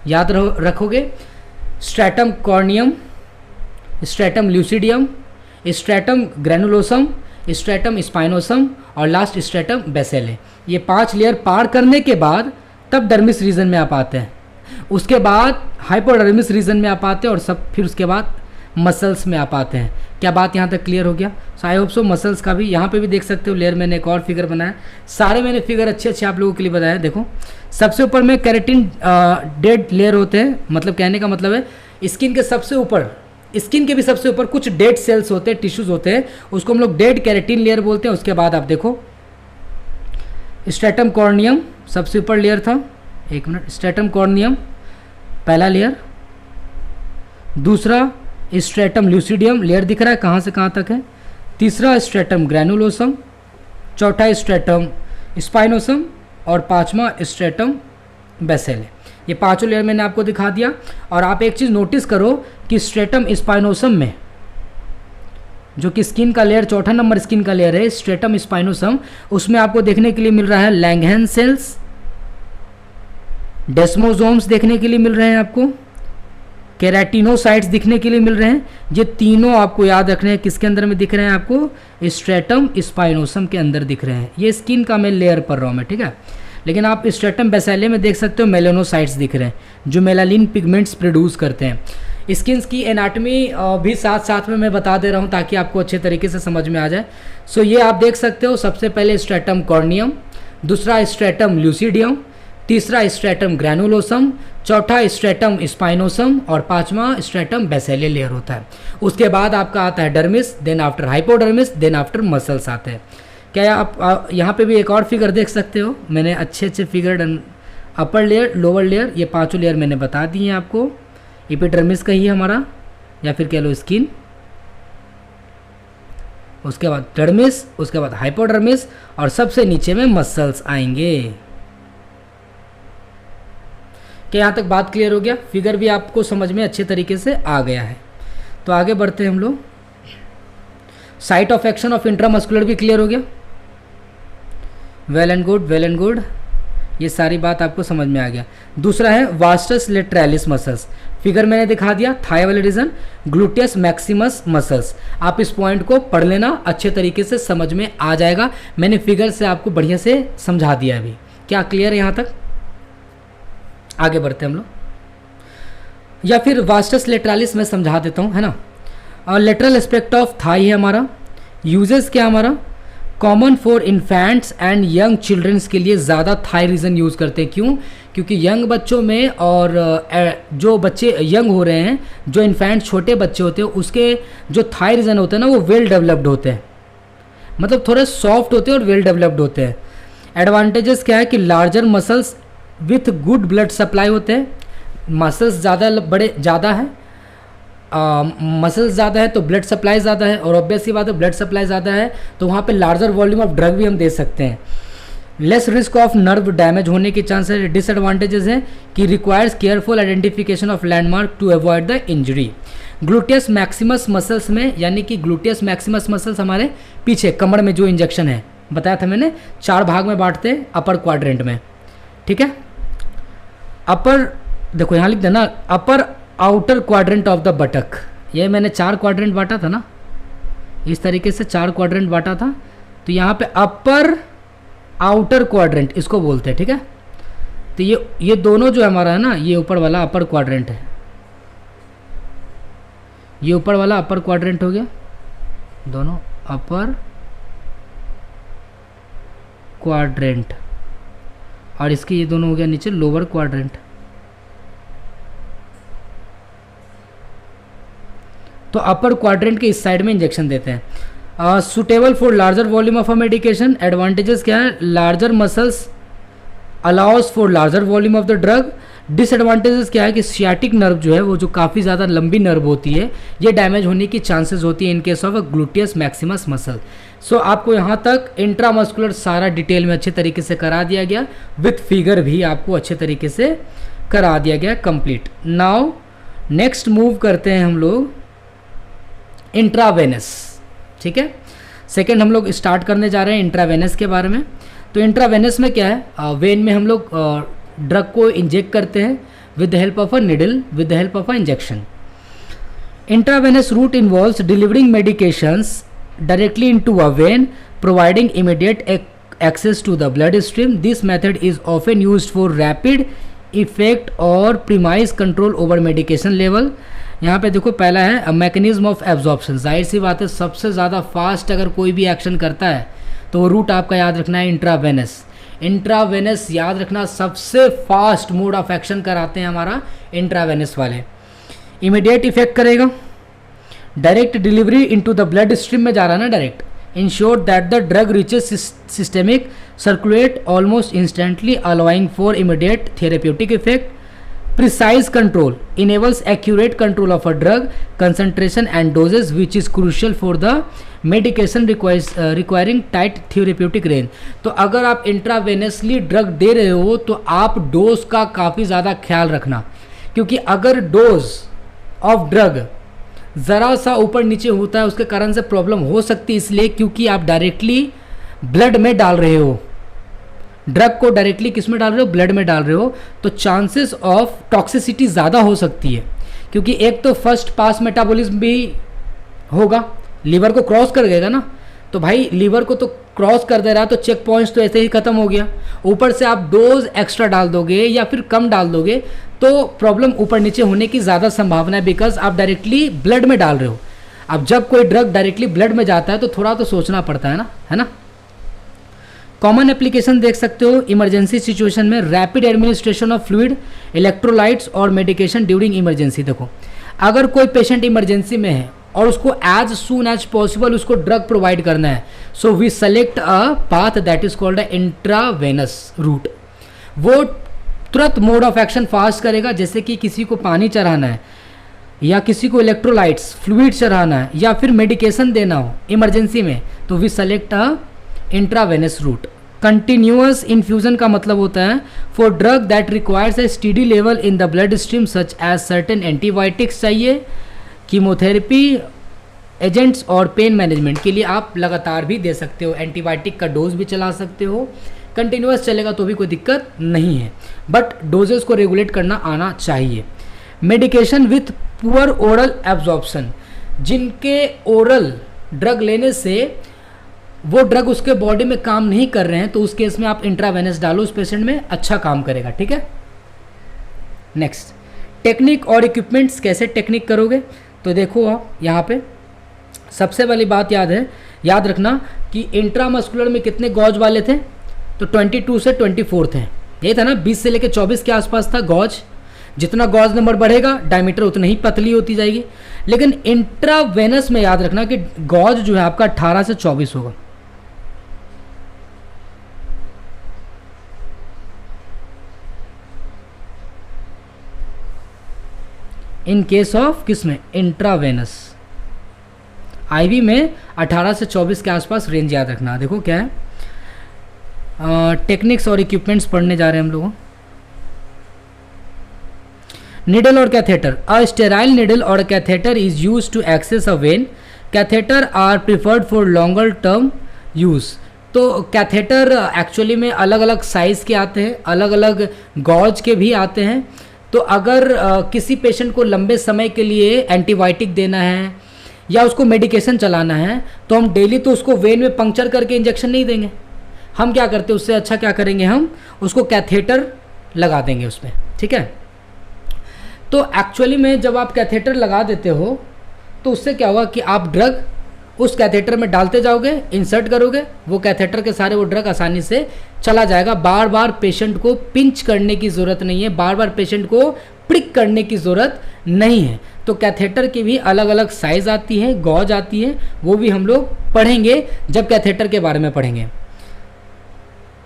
याद रखोगे। Stratum corneum, stratum lucidum, stratum granulosum, stratum spinosum, और लास्ट स्ट्रेटम बेसेले। ये 5 लेयर पार करने के बाद तब डर्मिस रीजन में आप आते हैं, उसके बाद हाइपोडर्मिस रीजन में आप आते हैं, और सब फिर उसके बाद मसल्स में आप आते हैं। क्या बात यहाँ तक क्लियर हो गया? सो आई होप सो। मसल्स का भी यहाँ पे भी देख सकते हो लेयर, मैंने एक और फिगर बनाया। सारे मैंने फिगर अच्छे अच्छे आप लोगों के लिए बताया। देखो सबसे ऊपर में केराटिन डेड लेयर होते हैं, मतलब कहने का मतलब है स्किन के सबसे ऊपर, स्किन के भी सबसे ऊपर कुछ डेड सेल्स होते हैं, टिश्यूज होते हैं, उसको हम लोग डेड केराटिन लेयर बोलते हैं। उसके बाद आप देखो स्ट्रेटम कॉर्नियम सबसे ऊपर लेयर था, एक मिनट, स्ट्रेटम कॉर्नियम पहला लेयर, दूसरा स्ट्रेटम ल्यूसिडियम लेयर दिख रहा है कहाँ से कहाँ तक है, तीसरा स्ट्रेटम ग्रैनुलोसम, चौथा स्ट्रेटम स्पाइनोसम, और पांचवा स्ट्रेटम बेसेले। ये पांचों लेयर मैंने आपको दिखा दिया। और आप एक चीज़ नोटिस करो कि स्ट्रेटम स्पाइनोसम में जो कि स्किन का लेयर, चौथा नंबर स्किन का लेयर है स्ट्रेटम स्पाइनोसम, उसमें आपको देखने के लिए मिल रहा है लैंगहैन सेल्स, डेस्मोसोम्स देखने के लिए मिल रहे हैं आपको, केराटिनोसाइट्स दिखने के लिए मिल रहे हैं। ये तीनों आपको याद रखने हैं किसके अंदर में दिख रहे हैं आपको, स्ट्रेटम स्पाइनोसम के अंदर दिख रहे हैं। ये स्किन का मैं लेयर पढ़ रहा हूँ मैं, ठीक है। लेकिन आप स्ट्रेटम बेसेले में देख सकते हो मेलानोसाइट्स दिख रहे हैं जो मेलानिन पिगमेंट्स प्रोड्यूस करते हैं। स्किन की एनाटॉमी भी साथ साथ में मैं बता दे रहा हूँ ताकि आपको अच्छे तरीके से समझ में आ जाए। सो ये आप देख सकते हो, सबसे पहले स्ट्रेटम कॉर्नियम, दूसरा स्ट्रेटम ल्यूसिडियम, तीसरा स्ट्रेटम ग्रैनुलोसम, चौथा स्ट्रेटम स्पाइनोसम और पांचवा स्ट्रेटम बेसेलियर लेयर होता है। उसके बाद आपका आता है dermis, then after hypodermis, then after muscles आते हैं। क्या आप यहाँ पे भी एक और फिगर देख सकते हो, मैंने अच्छे figure upper layer lower layer ये पांचों लेयर मैंने बता दी हैं आपको। एपिडर्मिस का ही है हमारा, या फिर कह लो स्किन, उसके बाद डर्मिस, उसके बाद हाइपोडर्मिस और सबसे नीचे में मसल्स आएंगे। क्या यहाँ तक बात क्लियर हो गया? फिगर भी आपको समझ में अच्छे तरीके से आ गया है। तो आगे बढ़ते हैं हम लोग। Site of action of intramuscular भी क्लियर हो गया। Well and good, well and good, ये सारी बात आपको समझ में आ गया। दूसरा है वास्टस लेटरालिस मसल्स, फिगर मैंने दिखा दिया। थाई वाले रीजन ग्लूटियस मैक्सिमस मसल्स, आप इस पॉइंट को पढ़ लेना, अच्छे तरीके से समझ में आ जाएगा। मैंने फिगर से आपको बढ़िया से समझा दिया अभी। क्या क्लियर है यहाँ तक? आगे बढ़ते हैं हम लोग, या फिर वास्टस लेटरालिस मैं समझा देता हूँ, है ना। और लेटरल एस्पेक्ट ऑफ थाई है हमारा। यूजेस क्या हमारा? Common for infants and young childrens के लिए ज़्यादा थाई रीजन यूज़ करते हैं। क्यों? क्योंकि यंग बच्चों में और जो बच्चे यंग हो रहे हैं, जो इन्फेंट छोटे बच्चे होते हैं, उसके जो थाई रीजन होते हैं ना वो वेल डेवलप्ड होते हैं, मतलब थोड़े सॉफ्ट होते हैं और वेल डेवलप्ड होते हैं। एडवांटेजेस क्या है कि larger muscles with good blood supply होते हैं। मसल्स ज़्यादा है, मसल्स ज़्यादा है तो ब्लड सप्लाई ज़्यादा है, और ऑब्वियस सी बात है ब्लड सप्लाई ज़्यादा है तो वहाँ पे लार्जर वॉल्यूम ऑफ ड्रग भी हम दे सकते हैं। Less risk of nerve damage होने के चांसेस। डिसएडवांटेजेस हैं कि requires careful identification of landmark to avoid the injury. Gluteus maximus muscles में, यानी कि ग्लूटियस मैक्सिमस मसल्स हमारे पीछे कमर में जो इंजेक्शन है, बताया था मैंने, 4 भाग में बांटते हैं अपर क्वाड्रेंट में, ठीक है। अपर देखो यहाँ लिख देना, अपर आउटर क्वाड्रेंट ऑफ द बटक, ये मैंने 4 क्वाड्रेंट बांटा था ना, इस तरीके से 4 क्वाड्रेंट बांटा था। तो यहाँ पे अपर आउटर क्वाड्रेंट इसको बोलते हैं, ठीक है। तो ये दोनों जो हमारा है ना, ये ऊपर वाला अपर क्वाड्रेंट है, ये ऊपर वाला अपर क्वाड्रेंट हो गया, दोनों अपर क्वाड्रेंट, और इसके ये दोनों हो गया नीचे लोअर क्वाड्रेंट। तो अपर क्वाड्रेंट के इस साइड में इंजेक्शन देते हैं। Suitable for larger volume of a medication. Advantages क्या है? Larger muscles allow us for larger volume of the drug. Disadvantages क्या है कि सियाटिक नर्व जो है वो जो काफ़ी ज़्यादा लंबी नर्व होती है, ये डैमेज होने की चांसेस होती है in case of a gluteus maximus muscle. So आपको यहाँ तक इंट्रामस्कुलर सारा डिटेल में अच्छे तरीके से करा दिया गया, विथ फिगर भी आपको अच्छे तरीके से करा दिया गया कंप्लीट। नाउ नेक्स्ट मूव करते हैं हम लोग इंट्रावेनस, ठीक है। सेकेंड हम लोग स्टार्ट करने जा रहे हैं इंट्रावेनस के बारे में। तो इंट्रावेनस में क्या है? वेन में हम लोग ड्रग को इंजेक्ट करते हैं with the help of a needle, with the help of a injection. Intravenous route involves delivering medications directly into a vein, providing immediate access to the blood stream. This method is often used for rapid effect or premise control over medication level. यहाँ पे देखो पहला है mechanism of absorption. जाहिर सी बात है सबसे ज़्यादा फास्ट अगर कोई भी एक्शन करता है तो वो रूट आपका याद रखना है इंट्रावेनस। इंट्रावेनस याद रखना, सबसे फास्ट मोड ऑफ एक्शन कराते हैं हमारा इंट्रावेनस वाले। इमीडिएट इफेक्ट करेगा, direct delivery into the blood stream में जा रहा है ना direct. Ensure that the drug reaches systemic circulate almost instantly allowing for immediate therapeutic effect. Precise control enables accurate control of a drug concentration and doses which is crucial for the medication requiring tight therapeutic range. तो अगर आप intravenously drug दे रहे हो तो आप dose का काफ़ी ज़्यादा ख्याल रखना, क्योंकि अगर डोज ऑफ ड्रग ज़रा सा ऊपर नीचे होता है उसके कारण से प्रॉब्लम हो सकती है, इसलिए क्योंकि आप डायरेक्टली ब्लड में डाल रहे हो, ड्रग को डायरेक्टली किस में डाल रहे हो? ब्लड में डाल रहे हो, तो चांसेस ऑफ टॉक्सिसिटी ज़्यादा हो सकती है। क्योंकि एक तो फर्स्ट पास मेटाबॉलिज्म भी होगा, लीवर को क्रॉस कर गएगा ना, तो भाई लीवर को तो क्रॉस कर दे रहा है तो चेक पॉइंट्स तो ऐसे ही खत्म हो गया। ऊपर से आप डोज एक्स्ट्रा डाल दोगे या फिर कम डाल दोगे तो प्रॉब्लम ऊपर नीचे होने की ज़्यादा संभावना है, बिकॉज आप डायरेक्टली ब्लड में डाल रहे हो। अब जब कोई ड्रग डायरेक्टली ब्लड में जाता है तो थोड़ा तो सोचना पड़ता है ना, है ना। कॉमन एप्लीकेशन देख सकते हो इमरजेंसी सिचुएशन में, rapid administration of fluid, electrolytes और मेडिकेशन ड्यूरिंग इमरजेंसी। देखो अगर कोई पेशेंट इमरजेंसी में है और उसको एज सून एज पॉसिबल उसको ड्रग प्रोवाइड करना है, so we select a path that is called a intravenous route. वो तुरंत मोड ऑफ एक्शन फास्ट करेगा, जैसे कि किसी को पानी चढ़ाना है या किसी को इलेक्ट्रोलाइट्स फ्लूइड चढ़ाना है या फिर मेडिकेशन देना हो इमरजेंसी में, तो we select a intravenous route. Continuous infusion का मतलब होता है for drug that requires a steady level in the blood stream such as certain antibiotics चाहिए, कीमोथेरेपी एजेंट्स और पेन मैनेजमेंट के लिए आप लगातार भी दे सकते हो, एंटीबायोटिक का डोज भी चला सकते हो, कंटिन्यूअस चलेगा तो भी कोई दिक्कत नहीं है, बट डोजेस को रेगुलेट करना आना चाहिए। Medication with poor oral absorption, जिनके ओरल ड्रग लेने से वो ड्रग उसके बॉडी में काम नहीं कर रहे हैं, तो उस केस में आप इंट्रावेनस डालो उस पेशेंट में, अच्छा काम करेगा। ठीक है, नेक्स्ट टेक्निक और इक्विपमेंट्स। कैसे टेक्निक करोगे, तो देखो आप यहाँ पे सबसे पहली बात याद रखना कि इंट्रामस्कुलर में कितने गॉज वाले थे, तो 22 से 24 थे, ये था ना, 20 से लेकर 24 के आसपास था गॉज। जितना गॉज नंबर बढ़ेगा डायमीटर उतनी ही पतली होती जाएगी। लेकिन इंट्रावेनस में याद रखना कि गॉज जो है आपका 18 से 24 होगा। इन केस ऑफ किस में, इंट्रावेनस। आईवी में 18 से 24 के आसपास रेंज याद रखना। देखो क्या है, टेक्निक्स और इक्विपमेंट्स पढ़ने जा रहे हैं हम लोग। निडल और कैथेटर, अ स्टेराइल निडल और catheter is use to access a vein, catheter are preferred for longer term use. तो कैथेटर एक्चुअली में अलग अलग साइज़ के आते हैं, अलग अलग गॉज के भी आते हैं। तो अगर किसी पेशेंट को लंबे समय के लिए एंटीबायोटिक देना है या उसको मेडिकेशन चलाना है, तो हम डेली तो उसको वेन में पंक्चर करके इंजेक्शन नहीं देंगे। हम क्या करते हैं, उससे अच्छा क्या करेंगे, हम उसको कैथेटर लगा देंगे उसमें। ठीक है, तो एक्चुअली में जब आप कैथेटर लगा देते हो तो उससे क्या होगा कि आप ड्रग उस कैथेटर में डालते जाओगे, इंसर्ट करोगे, वो कैथेटर के सारे वो ड्रग आसानी से चला जाएगा। बार बार पेशेंट को पिंच करने की ज़रूरत नहीं है, बार बार पेशेंट को प्रिक करने की ज़रूरत नहीं है। तो कैथेटर की भी अलग अलग साइज़ आती है, गॉज आती है, वो भी हम लोग पढ़ेंगे जब कैथेटर के बारे में पढ़ेंगे।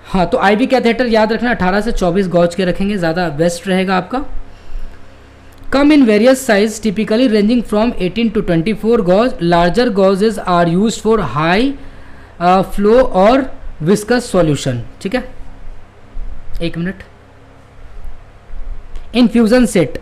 हाँ, तो आईवी कैथेटर याद रखना 18 से 24 गॉज के रखेंगे, ज़्यादा बेस्ट रहेगा आपका। Come in various size typically ranging from 18 to 24 gauge. Larger gauges are use for high flow और विस्कस सॉल्यूशन। ठीक है, एक minute. Infusion set,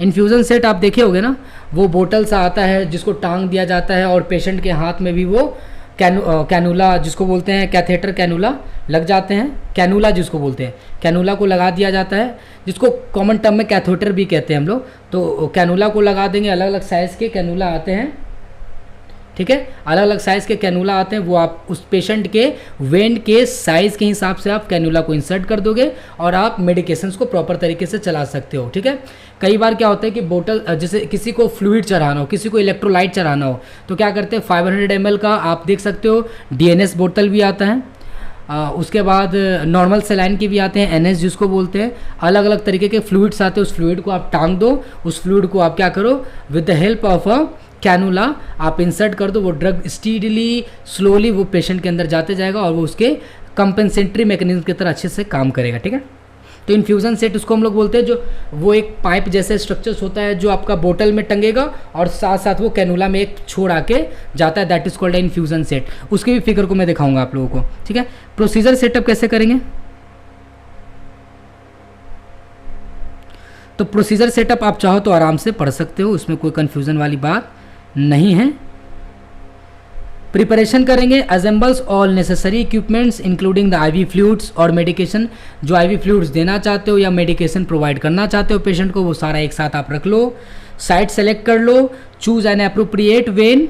infusion set आप देखे होगे ना, वो बोतल सा आता है जिसको टांग दिया जाता है और पेशेंट के हाथ में भी वो कैनुला जिसको बोलते हैं, कैथेटर कैनुला लग जाते हैं, कैनुला जिसको बोलते हैं, कैनुला को लगा दिया जाता है, जिसको कॉमन टर्म में कैथेटर भी कहते हैं हम लोग। तो कैनुला को लगा देंगे, अलग अलग साइज़ के कैनुला आते हैं। ठीक है, अलग अलग साइज़ के कैनुला आते हैं, वो आप उस पेशेंट के वेन के साइज़ के हिसाब से आप कैनुला को इंसर्ट कर दोगे और आप मेडिकेशंस को प्रॉपर तरीके से चला सकते हो। ठीक है, कई बार क्या होता है कि बोतल, जैसे किसी को फ्लूइड चढ़ाना हो, किसी को इलेक्ट्रोलाइट चढ़ाना हो, तो क्या करते हैं 500 ml का आप देख सकते हो DNS बोतल भी आता है, उसके बाद नॉर्मल सेलाइन के भी आते हैं, NS जिसको बोलते हैं। अलग अलग तरीके के फ्लूइड्स आते हैं, उस फ्लूइड को आप टांग दो, उस फ्लूइड को आप क्या करो, with the help of a cannula आप इंसर्ट कर दो, वो ड्रग स्टीडली स्लोली वो पेशेंट के अंदर जाते जाएगा और वो उसके कंपेंसेटरी मैकेनिज्म की तरह अच्छे से काम करेगा। ठीक है, तो इन्फ्यूज़न सेट उसको हम लोग बोलते हैं, जो वो एक पाइप जैसे स्ट्रक्चर्स होता है जो आपका बोतल में टंगेगा और साथ साथ वो कैनुला में एक छोड़ आके जाता है, that is called infusion set. उसके भी फिगर को मैं दिखाऊंगा आप लोगों को। ठीक है, प्रोसीजर सेटअप कैसे करेंगे, तो प्रोसीजर सेटअप आप चाहो तो आराम से पढ़ सकते हो, उसमें कोई कन्फ्यूज़न वाली बात नहीं है। प्रिपरेशन करेंगे, assembles all necessary equipments including the ivy fluids और मेडिकेशन। जो आईवी फ्लूइड्स देना चाहते हो या मेडिकेशन प्रोवाइड करना चाहते हो पेशेंट को, वो सारा एक साथ आप रख लो। साइट सेलेक्ट कर लो, choose an appropriate vein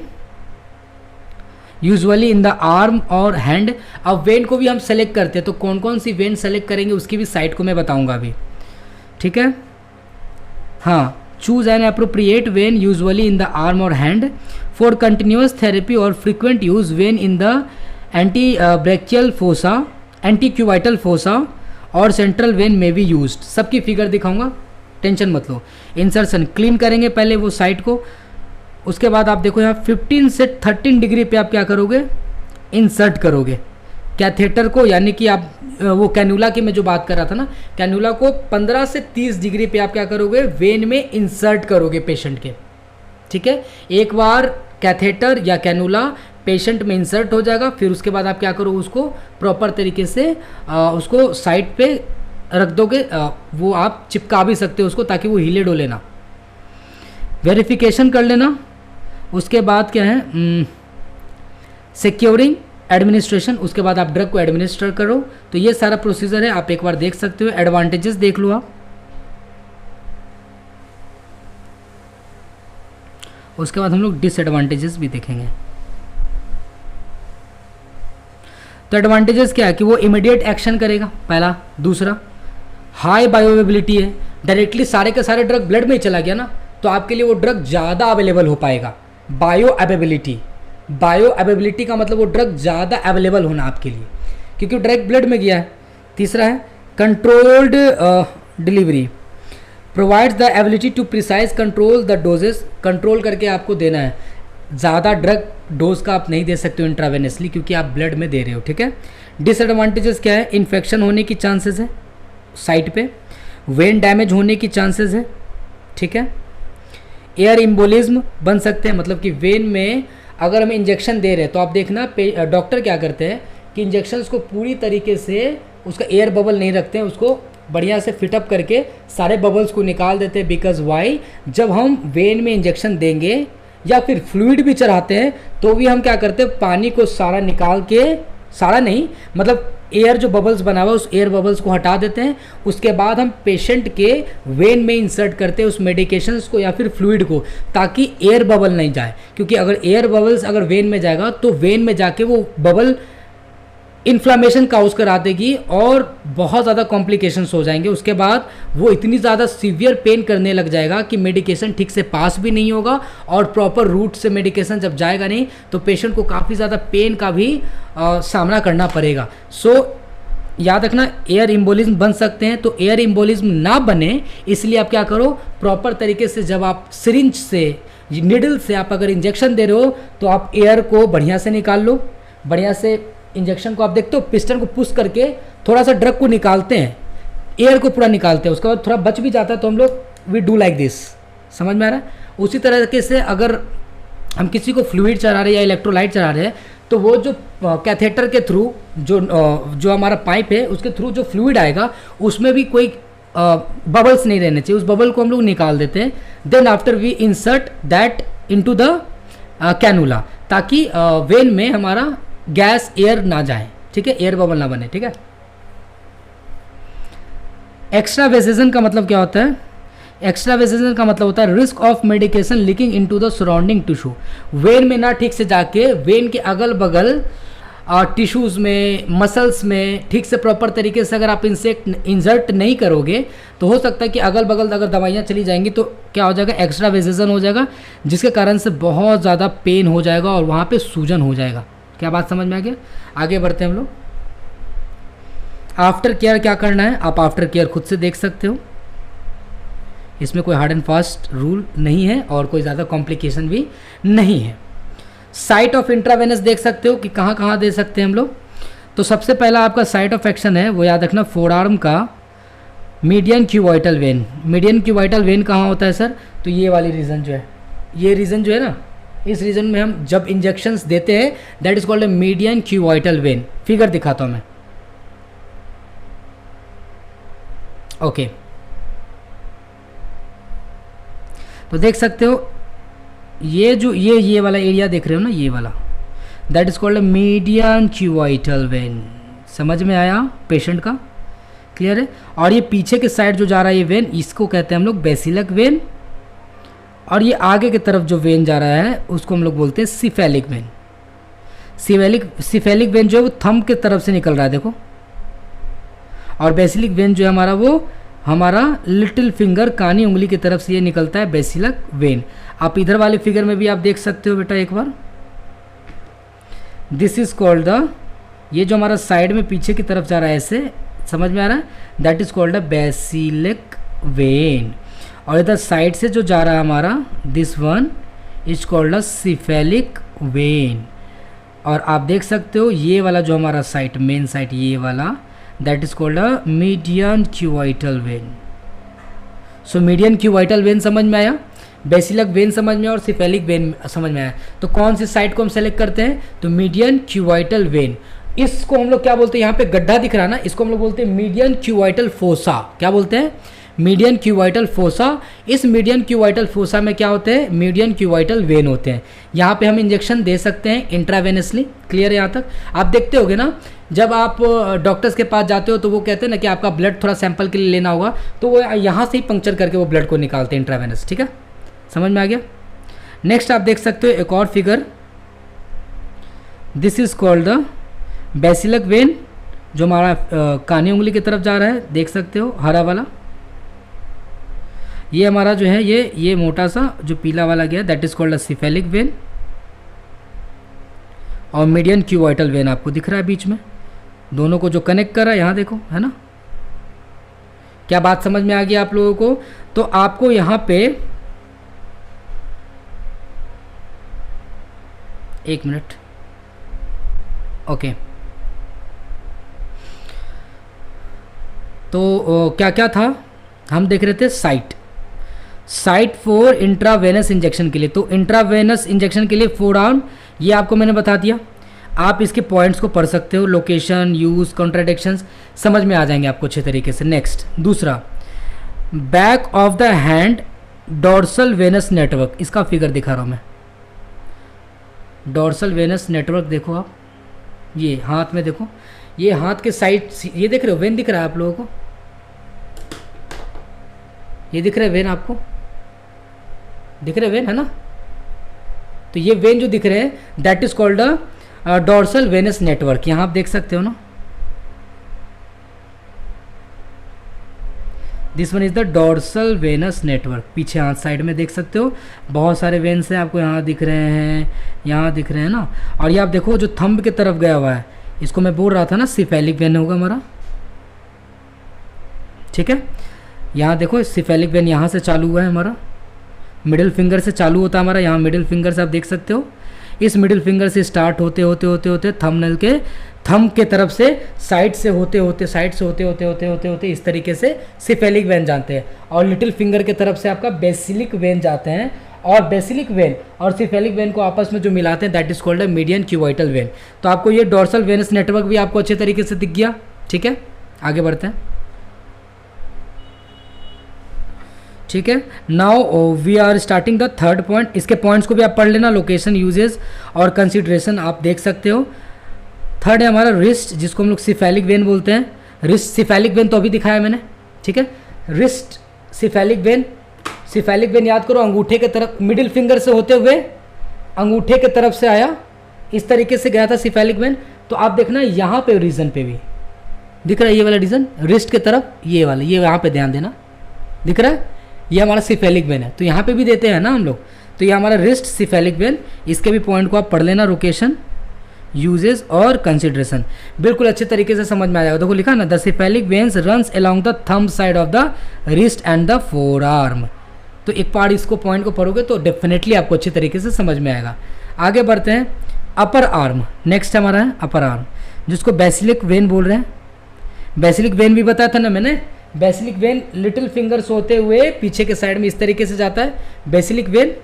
usually in the arm और हैंड। अब वेन को भी हम सेलेक्ट करते हैं, तो कौन कौन सी वेन सेलेक्ट करेंगे उसकी भी साइट को मैं बताऊंगा अभी। ठीक है, हाँ, choose an appropriate vein usually in the arm और हैंड फॉर कंटिन्यूस थेरेपी और frequent use vein in the anti brachial fossa antecubital fossa और सेंट्रल वेन में भी यूज्ड। सबकी फिगर दिखाऊंगा, टेंशन मत लो। इंसर्शन क्लीन करेंगे पहले वो साइट को, उसके बाद आप देखो यहाँ 15 से 13 डिग्री पे आप क्या करोगे, इंसर्ट करोगे कैथेटर को, यानी कि आप वो कैनुला की मैं जो बात कर रहा था ना, कैनुला को 15 से 30 डिग्री पे आप क्या करोगे, वेन में इंसर्ट करोगे पेशेंट के। ठीक है, एक बार कैथेटर या कैनुला पेशेंट में इंसर्ट हो जाएगा, फिर उसके बाद आप क्या करो, उसको प्रॉपर तरीके से उसको साइड पे रख दोगे। वो आप चिपका भी सकते हो उसको, ताकि वो हिले डोले ना। वेरिफिकेशन कर लेना। उसके बाद क्या है, सिक्योरिंग एडमिनिस्ट्रेशन, उसके बाद आप ड्रग को एडमिनिस्टर करो। तो ये सारा प्रोसीजर है, आप एक बार देख सकते हो। एडवांटेजेस देख लो आप। उसके बाद हम लोग डिसएडवांटेजेस भी देखेंगे। तो एडवांटेजेस क्या है कि वो इमीडिएट एक्शन करेगा, पहला। दूसरा, हाई बायोअवेबिलिटी है, डायरेक्टली सारे के सारे ड्रग ब्लड में ही चला गया ना, तो आपके लिए वो ड्रग ज़्यादा अवेलेबल हो पाएगा। बायोअवेबिलिटी का मतलब वो ड्रग ज़्यादा अवेलेबल होना आपके लिए, क्योंकि ड्रग ब्लड में गया है। तीसरा है controlled delivery, provides the ability to precise control the doses, control करके आपको देना है। ज़्यादा ड्रग डोज का आप नहीं दे सकते हो इंट्रावेनसली, क्योंकि आप ब्लड में दे रहे हो। ठीक है। डिसएडवांटेजेस क्या है, इन्फेक्शन होने की चांसेस है साइट पे, वेन डैमेज होने की चांसेस है। ठीक है। एयर इम्बोलिज्म बन सकते हैं, मतलब कि वेन में अगर हम इंजेक्शन दे रहे हैं तो आप देखना डॉक्टर क्या करते हैं कि इंजेक्शन्स को पूरी तरीके से उसका एयर बबल नहीं रखते हैं, उसको बढ़िया से फिटअप करके सारे बबल्स को निकाल देते हैं। बिकॉज वाई, जब हम वेन में इंजेक्शन देंगे या फिर फ्लूइड भी चढ़ाते हैं तो भी हम क्या करते हैं, पानी को सारा निकाल के, सारा नहीं मतलब एयर जो बबल्स बना हुआ है उस एयर बबल्स को हटा देते हैं। उसके बाद हम पेशेंट के वेन में इंसर्ट करते हैं उस मेडिकेशंस को या फिर फ्लूइड को, ताकि एयर बबल नहीं जाए। क्योंकि अगर एयर बबल्स अगर वेन में जाएगा तो वेन में जाके वो बबल इन्फ्लामेशन काउज करा देगी और बहुत ज़्यादा कॉम्प्लिकेशंस हो जाएंगे। उसके बाद वो इतनी ज़्यादा सीवियर पेन करने लग जाएगा कि मेडिकेशन ठीक से पास भी नहीं होगा, और प्रॉपर रूट से मेडिकेशन जब जाएगा नहीं तो पेशेंट को काफ़ी ज़्यादा पेन का भी सामना करना पड़ेगा। सो याद रखना, एयर इम्बोलिज्म बन सकते हैं। तो एयर इम्बोलिज्म ना बने इसलिए आप क्या करो, प्रॉपर तरीके से जब आप सिरिंज से, निडल से आप अगर इंजेक्शन दे रहे हो तो आप एयर को बढ़िया से निकाल लो। बढ़िया से इंजेक्शन को आप देखते हो, पिस्टन को पुश करके थोड़ा सा ड्रग को निकालते हैं, एयर को पूरा निकालते हैं, उसके बाद थोड़ा बच भी जाता है तो हम लोग वी डू लाइक दिस। समझ में आ रहा है। उसी तरीके से अगर हम किसी को फ्लूइड चढ़ा रहे हैं या इलेक्ट्रोलाइट चढ़ा रहे हैं तो वो जो कैथेटर के थ्रू जो हमारा पाइप है उसके थ्रू जो फ्लूइड आएगा उसमें भी कोई बबल्स नहीं रहने चाहिए, उस बबल को हम लोग निकाल देते हैं। Then after we insert that into the cannula, ताकि वेन में हमारा गैस एयर ना जाए। ठीक है, एयर बबल ना बने। ठीक है। एक्स्ट्रा वेसेजन का मतलब क्या होता है, एक्स्ट्रा वेसेजन का मतलब होता है risk of medication leaking into the surrounding tissue. When में ना ठीक से जाके वेन के अगल बगल टिश्यूज़ में, मसल्स में ठीक से प्रॉपर तरीके से अगर आप इंसर्ट नहीं करोगे तो हो सकता है कि अगल बगल अगर दवाइयाँ चली जाएंगी तो क्या हो जाएगा, एक्स्ट्रा वेसेजन हो जाएगा, जिसके कारण से बहुत ज़्यादा पेन हो जाएगा और वहाँ पे सूजन हो जाएगा। क्या बात समझ में आ गया। आगे बढ़ते हैं हम लोग। आफ्टर केयर क्या करना है, आप आफ्टर केयर खुद से देख सकते हो। इसमें कोई हार्ड एंड फास्ट रूल नहीं है और कोई ज़्यादा कॉम्प्लिकेशन भी नहीं है। साइट ऑफ इंट्रावेनस देख सकते हो कि कहाँ कहाँ दे सकते हैं हम लोग। तो सबसे पहला आपका साइट ऑफ एक्शन है वो याद रखना, फोरआर्म का median cubital when. Median cubital when कहाँ होता है सर, तो ये वाली रीजन जो है, ये रीजन जो है ना, इस रीजन में हम जब इंजेक्शंस देते हैं that is called a median cubital vein. Figure दिखाता हूँ मैं। ओके, तो देख सकते हो ये जो ये वाला एरिया देख रहे हो ना, ये वाला, that is called a median cubital vein. समझ में आया पेशेंट का, क्लियर है। और ये पीछे के साइड जो जा रहा है ये वेन, इसको कहते हैं हम लोग बेसिलक वेन, और ये आगे की तरफ जो वेन जा रहा है उसको हम लोग बोलते हैं सिफेलिक वेन। सिफेलिक वेन जो है वो थंब के तरफ से निकल रहा है, देखो। और बेसिलिक वेन जो है हमारा, वो हमारा लिटिल फिंगर, कानी उंगली की तरफ से ये निकलता है बेसिलक वेन। आप इधर वाले फिगर में भी आप देख सकते हो बेटा एक बार। दिस इज कॉल्ड द ये जो हमारा साइड में पीछे की तरफ जा रहा है ऐसे, समझ में आ रहा है, that is called a Basilic vein. और इधर साइड से जो जा रहा है हमारा, this one is called a cephalic vein. और आप देख सकते हो ये वाला जो हमारा साइट, मेन साइट ये वाला, that is called a median cubital vein. So median cubital vein समझ में आया, बेसिलक वेन समझ में आया और सिफेलिक वेन समझ में आया। तो कौन सी साइट को हम सेलेक्ट करते हैं, तो मीडियन क्यूवाइटल वेन। इसको हम लोग क्या बोलते हैं, यहाँ पे गड्ढा दिख रहा है ना, इसको हम लोग बोलते हैं मीडियन क्यूवाइटल फोसा। क्या बोलते हैं, मीडियन क्यूवाइटल फोसा। इस मीडियन क्यूवाइटल फोसा में क्या होते हैं, मीडियन क्यूवाइटल वेन होते हैं। यहाँ पे हम इंजेक्शन दे सकते हैं इंट्रावेनसली। क्लियर है यहाँ तक? आप देखते होगे ना, जब आप डॉक्टर्स के पास जाते हो तो वो कहते हैं ना कि आपका ब्लड थोड़ा सैंपल के लिए लेना होगा, तो वो यहाँ से ही पंक्चर करके वो ब्लड को निकालते हैं इंट्रावेनस। ठीक है, समझ में आ गया। नेक्स्ट आप देख सकते हो एक और figure, this is called the basilic vein, जो हमारा कानी उंगली की तरफ जा रहा है, देख सकते हो हरा वाला। ये हमारा जो है ये मोटा सा जो पीला वाला गया, that is called a cephalic vein. और मीडियन क्यूवाइटल वेन आपको दिख रहा है बीच में, दोनों को जो कनेक्ट कर रहा है, यहाँ देखो, है ना। क्या बात समझ में आ गई आप लोगों को? तो आपको यहाँ पे एक मिनट, ओके। तो क्या क्या था, हम देख रहे थे साइट फॉर इंट्रावेनस इंजेक्शन के लिए। तो इंट्रावेनस इंजेक्शन के लिए फोर आर्म, ये आपको मैंने बता दिया। आप इसके पॉइंट्स को पढ़ सकते हो, लोकेशन, यूज, कॉन्ट्राडिक्शंस समझ में आ जाएंगे आपको अच्छे तरीके से। नेक्स्ट दूसरा, back of the hand dorsal venous network, इसका फिगर दिखा रहा हूँ मैं। डॉर्सल वेनस नेटवर्क देखो आप, ये हाथ में देखो, ये हाथ के साइड, ये देख रहे हो वेन दिख रहा है आप लोगों को, ये दिख रहा है वेन, आपको दिख रहे वेन, है ना। तो ये वेन जो दिख रहे हैं, that is called a dorsal venous network. यहाँ आप देख सकते हो ना, this one is the dorsal venous network. पीछे हाथ साइड में देख सकते हो बहुत सारे वेन्स हैं, आपको यहाँ दिख रहे हैं, यहाँ दिख रहे हैं ना। और ये आप देखो जो थंब की तरफ गया हुआ है, इसको मैं बोल रहा था ना सिफेलिक वेन होगा हमारा। ठीक है, यहाँ देखो सिफेलिक वेन यहाँ से चालू हुआ है हमारा, मिडिल फिंगर से चालू होता है हमारा, यहाँ मिडिल फिंगर से आप देख सकते हो। इस मिडिल फिंगर से स्टार्ट होते होते होते होते थंबनेल के थंब के तरफ से साइड से होते होते साइड से होते होते होते होते होते इस तरीके से सिफेलिक वेन जानते हैं। और लिटिल फिंगर के तरफ से आपका बेसिलिक वेन जाते हैं। और बेसिलिक वेन और सिफेलिक वेन को आपस में जो मिलाते हैं, that is called a median cubital vein. तो आपको ये डॉर्सल वेनस नेटवर्क भी आपको अच्छे तरीके से दिख गया। ठीक है, आगे बढ़ते हैं। ठीक है, now we are starting the third point. इसके पॉइंट्स को भी आप पढ़ लेना, लोकेशन, यूजेस और कंसिडरेशन आप देख सकते हो। थर्ड है हमारा रिस्ट, जिसको हम लोग सिफेलिक वेन बोलते हैं। रिस्ट सिफेलिक वेन तो अभी दिखाया मैंने। ठीक है, wrist cephalic vein, cephalic vein याद करो, अंगूठे के तरफ, मिडिल फिंगर से होते हुए अंगूठे के तरफ से आया, इस तरीके से गया था सिफेलिक वेन। तो आप देखना यहाँ पे रीजन पे भी दिख रहा है, ये वाला रीजन रिस्ट के तरफ, ये वाला, ये यहाँ पे ध्यान देना, दिख रहा है, ये हमारा सिफेलिक वेन है। तो यहाँ पे भी देते हैं ना हम लोग। तो ये हमारा रिस्ट सिफेलिक वेन, इसके भी पॉइंट को आप पढ़ लेना, लोकेशन, यूजेस और कंसिडरेशन, बिल्कुल अच्छे तरीके से समझ में आ जाएगा। देखो लिखा ना, the cephalic veins runs along the thumb side of the wrist and the four arm. तो एक पार्ट इसको पॉइंट को पढ़ोगे तो डेफिनेटली आपको अच्छे तरीके से समझ में आएगा। आगे बढ़ते हैं, अपर आर्म। नेक्स्ट हमारा है अपर आर्म, जिसको बेसिलिक वेन बोल रहे हैं। बेसिलिक वेन भी बताया था ना मैंने, बेसिलिक वेन लिटिल फिंगर्स होते हुए पीछे के साइड में इस तरीके से जाता है basilic vein.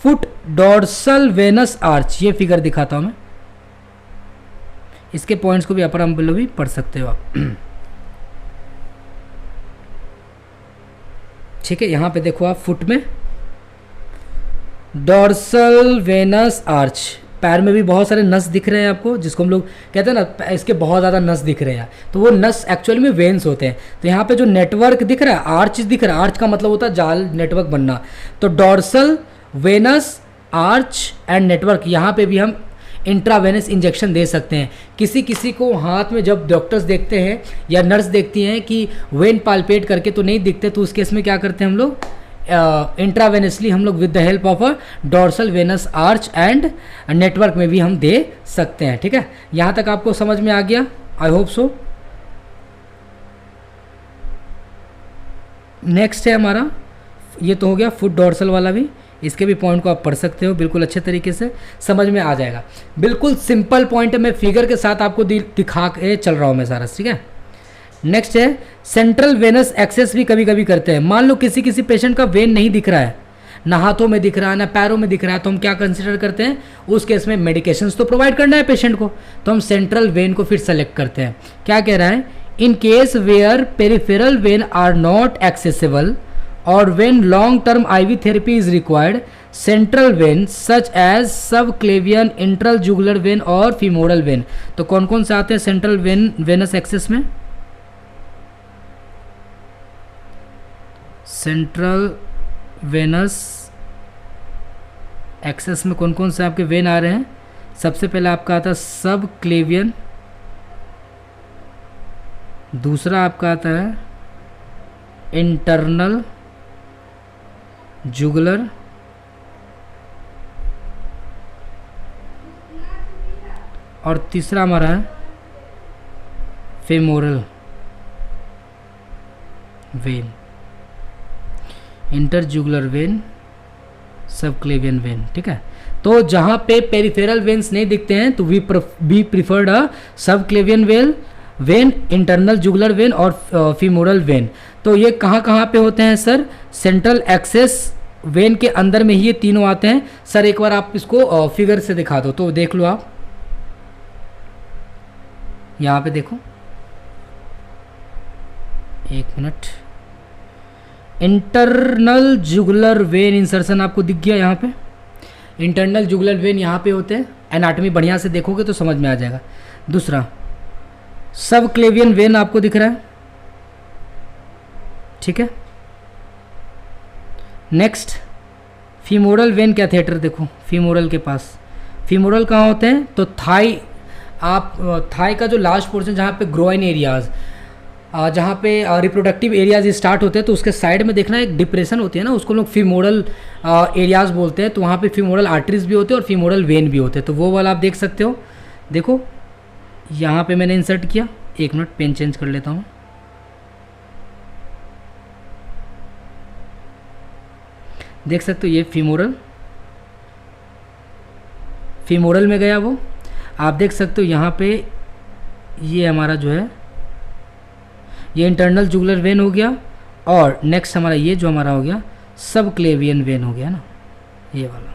Foot dorsal venous arch, ये फिगर दिखाता हूं मैं, इसके पॉइंट्स को भी अपर आर्म भी पढ़ सकते हो आप। ठीक है, यहां पे देखो आप, फुट में डॉर्सल वेनस आर्च, पैर में भी बहुत सारे नस दिख रहे हैं आपको, जिसको हम लोग कहते हैं ना, इसके बहुत ज़्यादा नस दिख रहे हैं, तो वो नस एक्चुअली में वेन्स होते हैं। तो यहाँ पे जो नेटवर्क दिख रहा है, आर्च दिख रहा है, आर्च का मतलब होता है जाल, नेटवर्क बनना। तो dorsal venous arch and network, यहाँ पे भी हम इंट्रावेनस इंजेक्शन दे सकते हैं। किसी किसी को हाथ में जब डॉक्टर्स देखते हैं या नर्स देखती हैं कि वेन पाल्पेट करके तो नहीं दिखते, तो उस केस में क्या करते हैं हम लोग, इंट्रावेनसली हम लोग with the help of a dorsal venous arch and network में भी हम दे सकते हैं। ठीक है, यहाँ तक आपको समझ में आ गया, आई होप सो। नेक्स्ट है हमारा, ये तो हो गया फुट डॉर्सल वाला भी, इसके भी पॉइंट को आप पढ़ सकते हो, बिल्कुल अच्छे तरीके से समझ में आ जाएगा। बिल्कुल सिंपल पॉइंट है, मैं फिगर के साथ आपको दिखा के चल रहा हूँ मैं सारा। ठीक है, नेक्स्ट है सेंट्रल वेनस एक्सेस भी कभी कभी करते हैं। मान लो किसी किसी पेशेंट का वेन नहीं दिख रहा है, ना हाथों में दिख रहा है ना पैरों में दिख रहा है, तो हम क्या कंसिडर करते हैं, उस केस में मेडिकेशंस तो प्रोवाइड करना है पेशेंट को, तो हम सेंट्रल वेन को फिर सेलेक्ट करते हैं। क्या कह रहा है, in case where peripheral vein are not accessible और when long term IV therapy is required, central vein such as subclavian, internal jugular vein और फीमोरल वेन। तो कौन कौन से आते हैं सेंट्रल वेनस एक्सेस में, सेंट्रल वेनस एक्सेस में कौन कौन से आपके वेन आ रहे हैं। सबसे पहले आपका आता है सब क्लेवियन, दूसरा आपका आता है इंटरनल जुगुलर, और तीसरा हमारा है femoral vein, internal jugular vein, subclavian vein. ठीक है, तो जहां पे पेरिफेरल वेन्स नहीं दिखते हैं तो we preferred a subclavian vein, internal jugular vein और फीमोरल वेन। तो ये कहाँ कहाँ पे होते हैं सर, सेंट्रल एक्सेस वेन के अंदर में ही ये तीनों आते हैं। सर एक बार आप इसको फिगर से दिखा दो, तो देख लो आप, यहाँ पे देखो, एक minute, internal jugular when insertion आपको दिख गया यहाँ पे, इंटरनल जुगुलर वेन यहाँ पे होते हैं, एनाटॉमी बढ़िया से देखोगे तो समझ में आ जाएगा। दूसरा सब क्लेवियन वेन आपको दिख रहा है। ठीक है, नेक्स्ट फीमोरल वेन कैथेटर देखो, फीमोरल के पास, फीमोरल कहाँ होते हैं, तो थाई, आप थाई का जो लास्ट पोर्शन जहाँ पे ग्रोइन एरियाज, जहाँ पे रिप्रोडक्टिव एरियाज स्टार्ट होते हैं, तो उसके साइड में देखना एक डिप्रेशन होती है ना, उसको लोग फीमोरल एरियाज बोलते हैं। तो वहाँ पे फीमोरल आर्टरीज भी होते हैं और फीमोरल वेन भी होते हैं, तो वो वाला आप देख सकते हो। देखो यहाँ पे मैंने इंसर्ट किया, एक मिनट पेन चेंज कर लेता हूँ। देख सकते हो ये फीमोरल में गया वो, आप देख सकते हो यहाँ पे ये हमारा जो है ये इंटरनल जुगुलर वेन हो गया, और नेक्स्ट हमारा ये जो हमारा हो गया सब क्लेवियन वेन हो गया ना, ये वाला।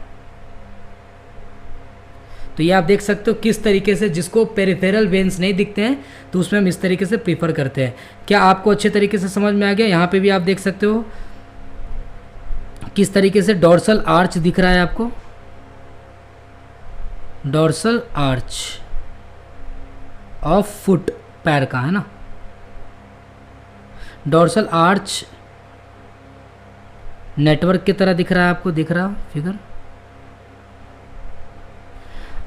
तो ये आप देख सकते हो किस तरीके से, जिसको पेरिफेरल वेन्स नहीं दिखते हैं तो उसमें हम इस तरीके से प्रीफर करते हैं। क्या आपको अच्छे तरीके से समझ में आ गया। यहाँ पे भी आप देख सकते हो किस तरीके से डॉर्सल आर्च दिख रहा है आपको, डॉर्सल आर्च ऑफ फुट, पैर का है ना, डॉर्सल आर्च नेटवर्क की तरह दिख रहा है आपको, दिख रहा फिगर,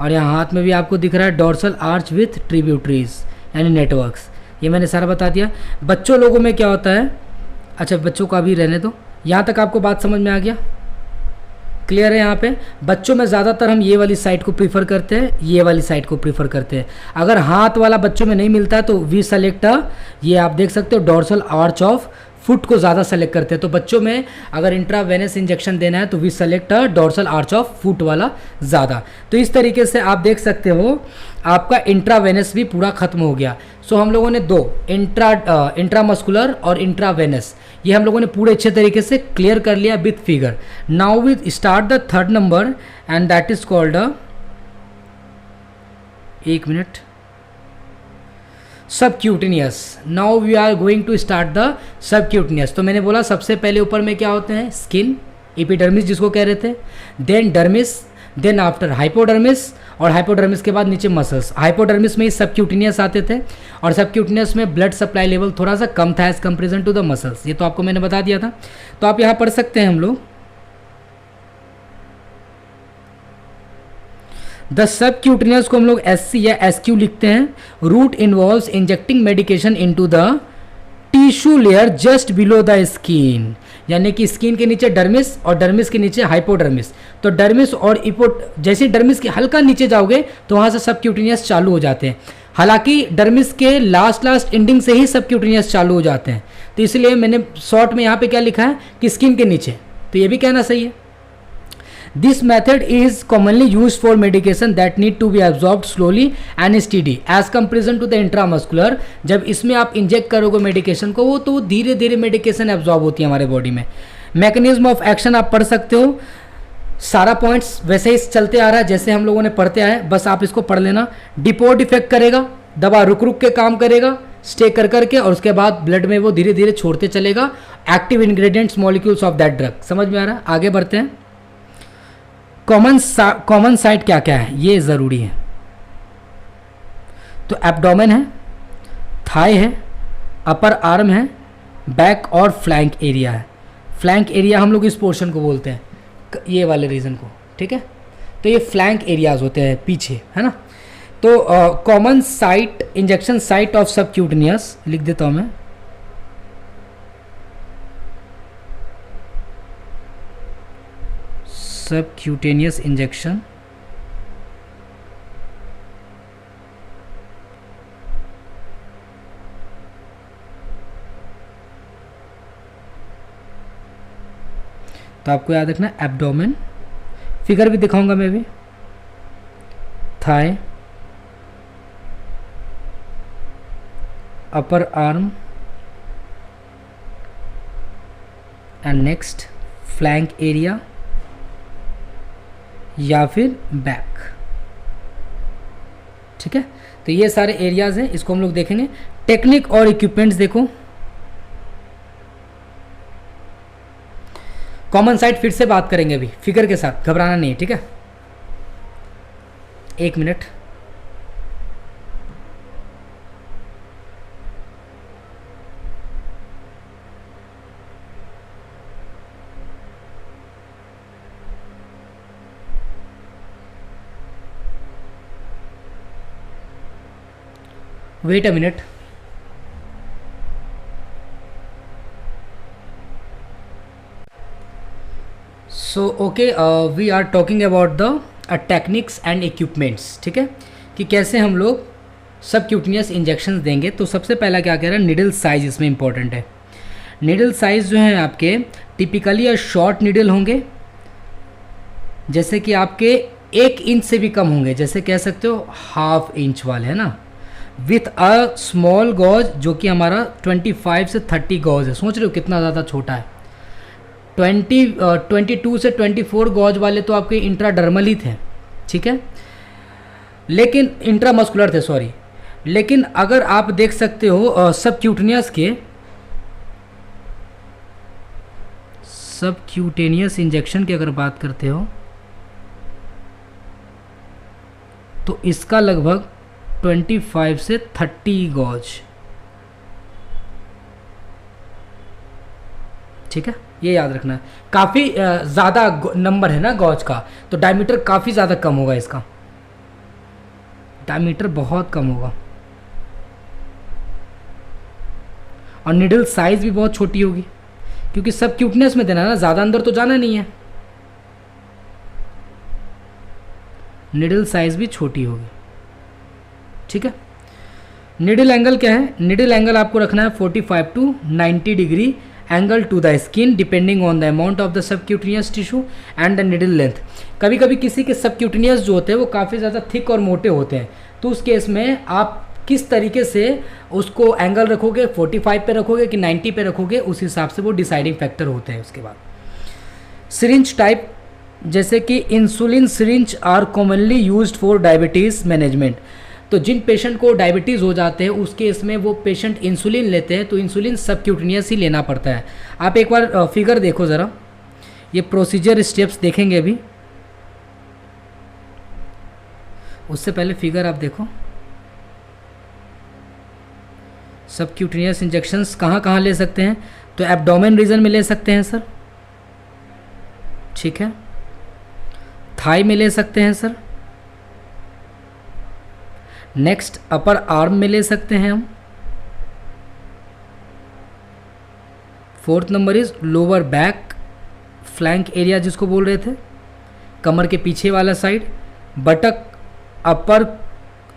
और यहाँ हाथ में भी आपको दिख रहा है डॉर्सल आर्च विथ ट्रिब्यूटरीज यानी नेटवर्क्स। ये मैंने सारा बता दिया। बच्चों लोगों में क्या होता है, अच्छा बच्चों को अभी रहने दो, यहाँ तक आपको बात समझ में आ गया, क्लियर है। यहाँ पे बच्चों में ज़्यादातर हम ये वाली साइड को प्रीफर करते हैं, ये वाली साइड को प्रीफर करते हैं। अगर हाथ वाला बच्चों में नहीं मिलता है तो वी सेलेक्ट, ये आप देख सकते हो डॉर्सल आर्च ऑफ फुट को ज़्यादा सेलेक्ट करते हैं। तो बच्चों में अगर इंट्रावेनस इंजेक्शन देना है तो we select dorsal arch of foot वाला ज़्यादा। तो इस तरीके से आप देख सकते हो आपका इंट्रावेनस भी पूरा खत्म हो गया। सो हम लोगों ने दो इंट्रामस्कुलर और इंट्रावेनस ये हम लोगों ने पूरे अच्छे तरीके से क्लियर कर लिया with figure. Now we start the third number and that is called एक minute subcutaneous. Now we are going to start the subcutaneous. तो मैंने बोला सबसे पहले ऊपर में क्या होते हैं, स्किन, एपिडर्मिस जिसको कह रहे थे, then dermis, then after hypodermis, और हाइपोडर्मिस के बाद नीचे मसल्स। हाइपोडर्मिस में ही सबक्यूटेनियस आते थे और सबक्यूटेनियस में ब्लड सप्लाई लेवल थोड़ा सा कम था as comparison to the muscles. ये तो आपको मैंने बता दिया था। तो आप यहाँ पढ़ सकते हैं हम लोग द सबक्यूटेनियस को हम लोग SC या SQ लिखते हैं। Route involves injecting medication into the T tissue layer just below the skin, यानी कि स्किन के नीचे डर्मिस और डर्मिस के नीचे हाइपोडर्मिस। तो डर्मिस और जैसे डर्मिस के हल्का नीचे जाओगे तो वहाँ से सबक्यूटेनियस चालू हो जाते हैं। हालांकि डर्मिस के लास्ट एंडिंग से ही सबक्यूटेनियस चालू हो जाते हैं, तो इसलिए मैंने शॉर्ट में यहाँ पे क्या लिखा है कि स्किन के नीचे, तो ये भी कहना सही है। This method is commonly use for medication that need to be absorbed slowly and steady as comparison to the intramuscular. जब इसमें आप इंजेक्ट करोगे मेडिकेशन को, वो तो धीरे धीरे मेडिकेशन एब्जॉर्ब होती है हमारे बॉडी में। मैकेनिज्म ऑफ एक्शन आप पढ़ सकते हो, सारा पॉइंट्स वैसे ही चलते आ रहा है जैसे हम लोगों ने पढ़ते आए, बस आप इसको पढ़ लेना। डिपोर्ट इफेक्ट करेगा, दवा रुक रुक के काम करेगा, स्टे कर करके, और उसके बाद ब्लड में वो धीरे धीरे छोड़ते चलेगा active ingredients molecules of that drug. समझ में आ रहा है? आगे बढ़ते हैं। कॉमन साइट क्या क्या है ये ज़रूरी है। तो एब्डोमेन है, थाई है, अपर आर्म है, बैक और फ्लैंक एरिया है। फ्लैंक एरिया हम लोग इस पोर्शन को बोलते हैं, ये वाले रीजन को, ठीक है। तो ये फ्लैंक एरियाज होते हैं पीछे, है ना। तो common site, injection site of subcutaneous लिख देता हूं मैं। सबक्यूटेनियस इंजेक्शन तो आपको याद रखना एब्डोमेन, फिगर भी दिखाऊंगा मैं भी, thigh, upper arm and next flank area या फिर बैक, ठीक है। तो ये सारे एरियाज हैं, इसको हम लोग देखेंगे। टेक्निक और इक्विपमेंट्स देखो। कॉमन साइट फिर से बात करेंगे अभी फिगर के साथ, घबराना नहीं है, ठीक है। एक minute. Wait a minute. So okay, we are talking about the techniques and equipments, ठीक है, कि कैसे हम लोग सबक्यूटेनियस इंजेक्शन देंगे। तो सबसे पहला क्या कह रहा है, निडल साइज इसमें इंपॉर्टेंट है। निडल साइज जो है आपके टिपिकली शॉर्ट निडल होंगे, जैसे कि आपके 1 इंच से भी कम होंगे, जैसे कह सकते हो 1/2 इंच वाले, है ना। विथ अ स्मॉल गॉज जो कि हमारा 25 से 30 गॉज है। सोच रहे हो कितना ज़्यादा छोटा है। 22 से 24 गॉज वाले तो आपके इंट्राडर्मल ही थे, ठीक है, लेकिन इंट्रामस्कुलर थे, सॉरी। लेकिन अगर आप देख सकते हो सबक्यूटेनियस के, सबक्यूटेनियस इंजेक्शन की अगर बात करते हो तो इसका लगभग 25 से 30 गॉज, ठीक है, ये याद रखना है। काफ़ी ज़्यादा नंबर है ना गॉज का, तो डायमीटर काफ़ी ज़्यादा कम होगा, इसका डायमीटर बहुत कम होगा, और निडल साइज भी बहुत छोटी होगी, क्योंकि सबक्यूटेनियस में देना है ना, ज़्यादा अंदर तो जाना नहीं है। निडल साइज भी छोटी होगी, ठीक है। निडल एंगल क्या है, निडल एंगल आपको रखना है 45 to 90 degree angle to the skin depending on the amount of the subcutaneous tissue and the needle length. कभी कभी किसी के सबक्यूटेनियस जो होते हैं वो काफ़ी ज़्यादा थिक और मोटे होते हैं, तो उस केस में आप किस तरीके से उसको एंगल रखोगे, 45 पे रखोगे कि 90 पे रखोगे, उस हिसाब से वो डिसाइडिंग फैक्टर होते हैं। उसके बाद सिरिंज टाइप, जैसे कि insulin syringe are commonly used for diabetes management. तो जिन पेशेंट को डायबिटीज़ हो जाते हैं उस केस में वो पेशेंट इंसुलिन लेते हैं, तो इंसुलिन सबक्यूटेनियस ही लेना पड़ता है। आप एक बार फिगर देखो ज़रा, ये प्रोसीजर स्टेप्स देखेंगे अभी, उससे पहले फिगर आप देखो। सबक्यूटेनियस इंजेक्शंस कहाँ कहाँ ले सकते हैं, तो एब्डोमेन रीजन में ले सकते हैं सर, ठीक है, थाई में ले सकते हैं सर, नेक्स्ट अपर आर्म में ले सकते हैं हम, 4th number is lower back flank area जिसको बोल रहे थे, कमर के पीछे वाला साइड, बटक अपर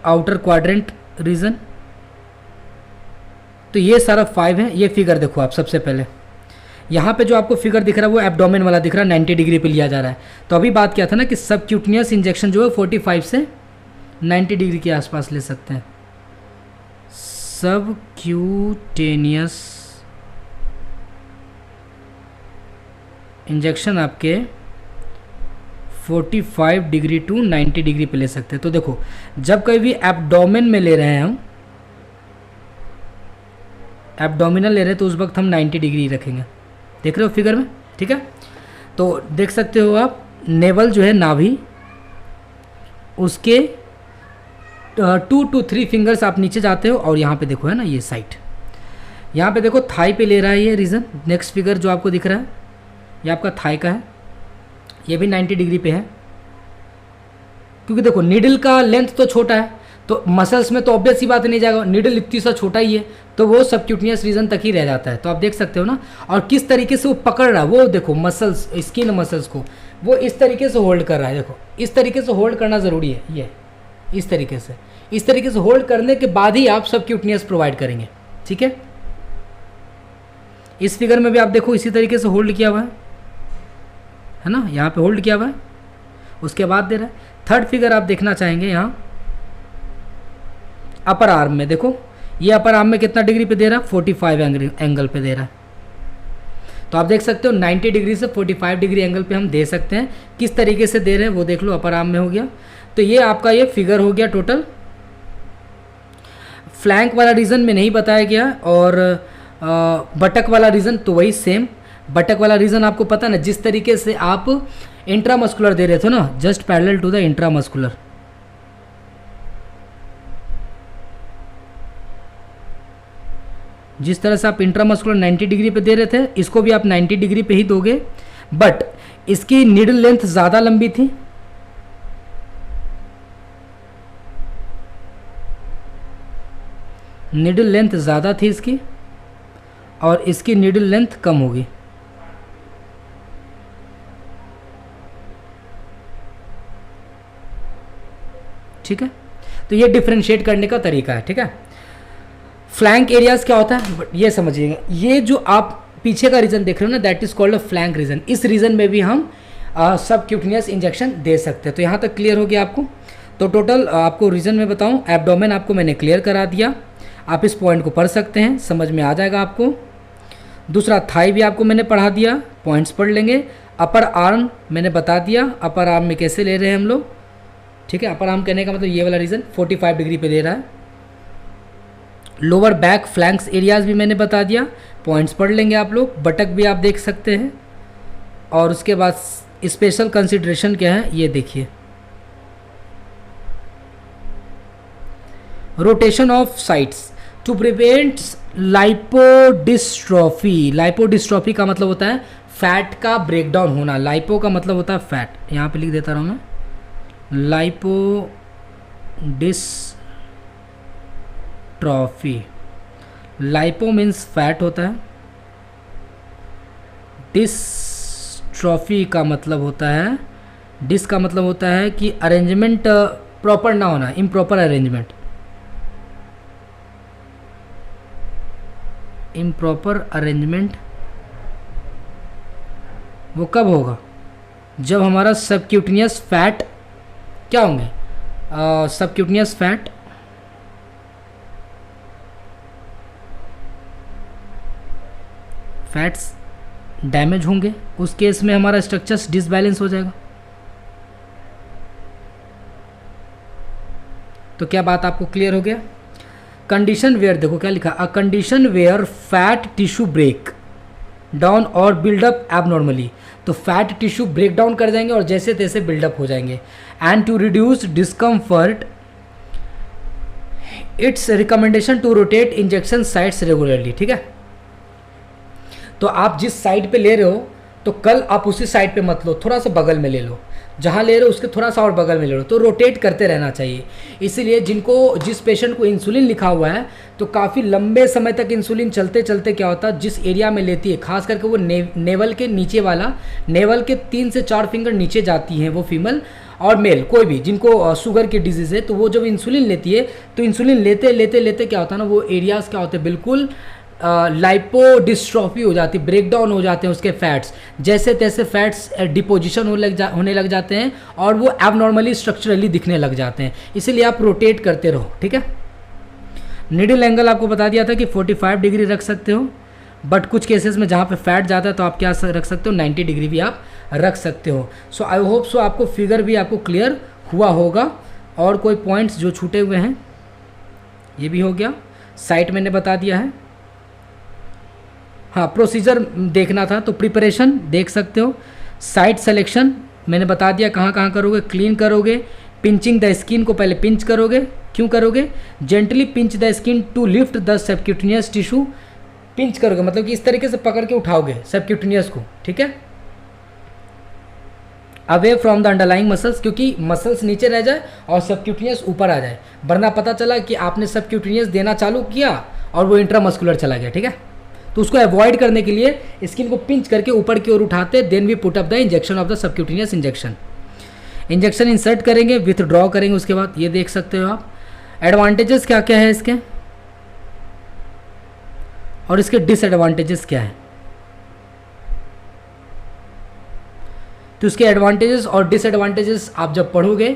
आउटर क्वाड्रेंट रीजन। तो ये सारा 5 है। ये फिगर देखो आप, सबसे पहले यहाँ पे जो आपको फिगर दिख रहा है वो एब्डोमेन वाला दिख रहा है, 90 डिग्री पे लिया जा रहा है। तो अभी बात क्या था ना कि सबक्यूटेनियस इंजेक्शन जो है 45 से 90 डिग्री के आसपास ले सकते हैं। सबक्यूटेनियस इंजेक्शन आपके 45 डिग्री टू 90 डिग्री पे ले सकते हैं। तो देखो जब कभी भी एब्डोमेन में ले रहे हैं हम, एब्डोमिनल ले रहे हैं तो उस वक्त हम 90 डिग्री रखेंगे। देख रहे हो फिगर में, ठीक है। तो देख सकते हो आप, नेवल जो है नाभि, उसके 2 to 3 फिंगर्स आप नीचे जाते हो और यहाँ पे देखो है ना ये साइड, यहाँ पे देखो थाई पे ले रहा है ये रीजन। नेक्स्ट फिगर जो आपको दिख रहा है ये आपका थाई का है, ये भी 90 डिग्री पे है। क्योंकि देखो नीडल का लेंथ तो छोटा है, तो मसल्स में तो ऑब्वियस सी बात नहीं जाएगा, नीडल इतनी सा छोटा ही है, तो वो सबक्यूटेनियस रीजन तक ही रह जाता है। तो आप देख सकते हो ना, और किस तरीके से वो पकड़ रहा है, वो देखो मसल्स, स्किन मसल्स को वो इस तरीके से होल्ड कर रहा है। देखो इस तरीके से होल्ड करना ज़रूरी है, ये इस तरीके से होल्ड करने के बाद ही आप सबक्यूटेनियस प्रोवाइड करेंगे, ठीक है। इस फिगर में भी आप देखो इसी तरीके से होल्ड किया हुआ है ना, यहाँ पे होल्ड किया हुआ है, उसके बाद दे रहा है। थर्ड फिगर आप देखना चाहेंगे यहाँ अपर आर्म में, देखो ये अपर आर्म में कितना डिग्री पे दे रहा है, 45 एंगल पे दे रहा है। तो आप देख सकते हो 90 डिग्री से 45 डिग्री एंगल पे हम दे सकते हैं। किस तरीके से दे रहे हैं वो देख लो, अपर आर्म में हो गया। तो ये आपका ये फिगर हो गया टोटल। फ्लैंक वाला रीजन में नहीं बताया गया, और बटक वाला रीजन तो वही सेम। बटक वाला रीजन आपको पता ना, जिस तरीके से आप इंट्रामस्कुलर दे रहे थे ना, just parallel to the intramuscular, जिस तरह से आप इंट्रामस्कुलर 90 डिग्री पे दे रहे थे, इसको भी आप 90 डिग्री पे ही दोगे, बट इसकी नीडल लेंथ ज़्यादा लंबी थी, नीडल लेंथ ज़्यादा थी इसकी, और इसकी नीडल लेंथ कम होगी। ठीक है, तो ये डिफरेंशिएट करने का तरीका है, ठीक है। फ्लैंक एरियाज क्या होता है ये समझिएगा। ये जो आप पीछे का रीजन देख रहे हो ना, that is called a flank region. इस रीजन में भी हम सबक्यूटेनियस इंजेक्शन दे सकते हैं। तो यहाँ तक क्लियर हो गया आपको। तो टोटल आपको रीजन में बताऊँ, एब्डोमेन आपको मैंने क्लियर करा दिया, आप इस पॉइंट को पढ़ सकते हैं, समझ में आ जाएगा आपको। दूसरा थाई भी आपको मैंने पढ़ा दिया, पॉइंट्स पढ़ लेंगे। अपर आर्म मैंने बता दिया, अपर आर्म में कैसे ले रहे हैं हम लोग, ठीक है। अपर आर्म कहने का मतलब ये वाला रीजन 45 डिग्री पे दे रहा है। लोअर बैक फ्लैंक्स एरियाज भी मैंने बता दिया, पॉइंट्स पढ़ लेंगे आप लोग। बटक भी आप देख सकते हैं। और उसके बाद स्पेशल कंसिडरेशन क्या है ये देखिए, rotation of sites to prevent lipodystrophy. Lipodystrophy का मतलब होता है फैट का ब्रेकडाउन होना। लाइपो का मतलब होता है फैट, यहाँ पे लिख देता रहा हूँ मैं, लाइपोडिस्ट्रॉफी। लाइपो मीन्स फैट होता है, डिस्ट्रॉफी का मतलब होता है, डिस का मतलब होता है कि अरेंजमेंट प्रॉपर ना होना, इम्प्रॉपर अरेंजमेंट। इम्प्रॉपर अरेंजमेंट वो कब होगा, जब हमारा सबक्यूटेनियस फैट क्या होंगे, सबक्यूटेनियस फैट्स डैमेज होंगे। उस केस में हमारा स्ट्रक्चर्स डिसबैलेंस हो जाएगा। तो क्या बात आपको क्लियर हो गया। कंडीशन वेयर देखो क्या लिखा, a condition where fat tissue break down और बिल्डअप एबनॉर्मली। तो फैट टिश्यू ब्रेक डाउन कर जाएंगे और जैसे तैसे बिल्डअप हो जाएंगे। And to reduce discomfort it's recommendation to rotate injection sites regularly, ठीक है। तो आप जिस साइड पे ले रहे हो तो कल आप उसी साइड पे मत लो, थोड़ा सा बगल में ले लो। जहाँ ले रहे हो उसके थोड़ा सा और बगल में ले लो, तो रोटेट करते रहना चाहिए। इसीलिए जिस पेशेंट को इंसुलिन लिखा हुआ है तो काफ़ी लंबे समय तक इंसुलिन चलते चलते क्या होता है, जिस एरिया में लेती है, खास करके वो नेवल के नीचे वाला, नेवल के 3 से 4 फिंगर नीचे जाती हैं वो फीमेल और मेल, कोई भी जिनको शुगर की डिजीज़ है, तो वो जब इंसुलिन लेती है तो इंसुलिन लेते लेते लेते क्या होता है ना, वो एरियाज़ क्या होते हैं, बिल्कुल लाइपोडिस्ट्रॉफी हो जाती है, ब्रेकडाउन हो जाते हैं उसके फैट्स, जैसे तैसे फैट्स डिपोजिशन होने लग जाते हैं और वो एबनॉर्मली स्ट्रक्चरली दिखने लग जाते हैं। इसीलिए आप रोटेट करते रहो, ठीक है। नीडल एंगल आपको बता दिया था कि 45 डिग्री रख सकते हो, बट कुछ केसेस में जहाँ पे फैट ज़्यादा है तो आप क्या रख सकते हो, 90 डिग्री भी आप रख सकते हो। सो आई होप सो आपको फिगर भी आपको क्लियर हुआ होगा। और कोई पॉइंट्स जो छूटे हुए हैं, ये भी हो गया, साइट मैंने बता दिया है। हाँ, प्रोसीजर देखना था तो प्रिपरेशन देख सकते हो, साइट सिलेक्शन मैंने बता दिया कहाँ कहाँ करोगे, क्लीन करोगे, पिंचिंग द स्किन को पहले पिंच करोगे, क्यों करोगे, gently pinch the skin to lift the subcutaneous tissue, pinch करोगे मतलब कि इस तरीके से पकड़ के उठाओगे सबक्यूटेनियस को, ठीक है, away from the underlying muscles, क्योंकि मसल्स नीचे रह जाए और सबक्यूटेनियस ऊपर आ जाए, वरना पता चला कि आपने सबक्यूटेनियस देना चालू किया और वो इंट्रामस्कुलर चला गया, ठीक है। तो उसको अवॉइड करने के लिए स्किन को पिंच करके ऊपर की ओर उठाते, then we put up the injection of the subcutaneous injection insert करेंगे, विथड्रॉ करेंगे उसके बाद। ये देख सकते हो आप एडवांटेजेस क्या क्या है इसके और इसके डिसएडवांटेजेस क्या है। तो इसके एडवांटेजेस और डिसएडवांटेजेस आप जब पढ़ोगे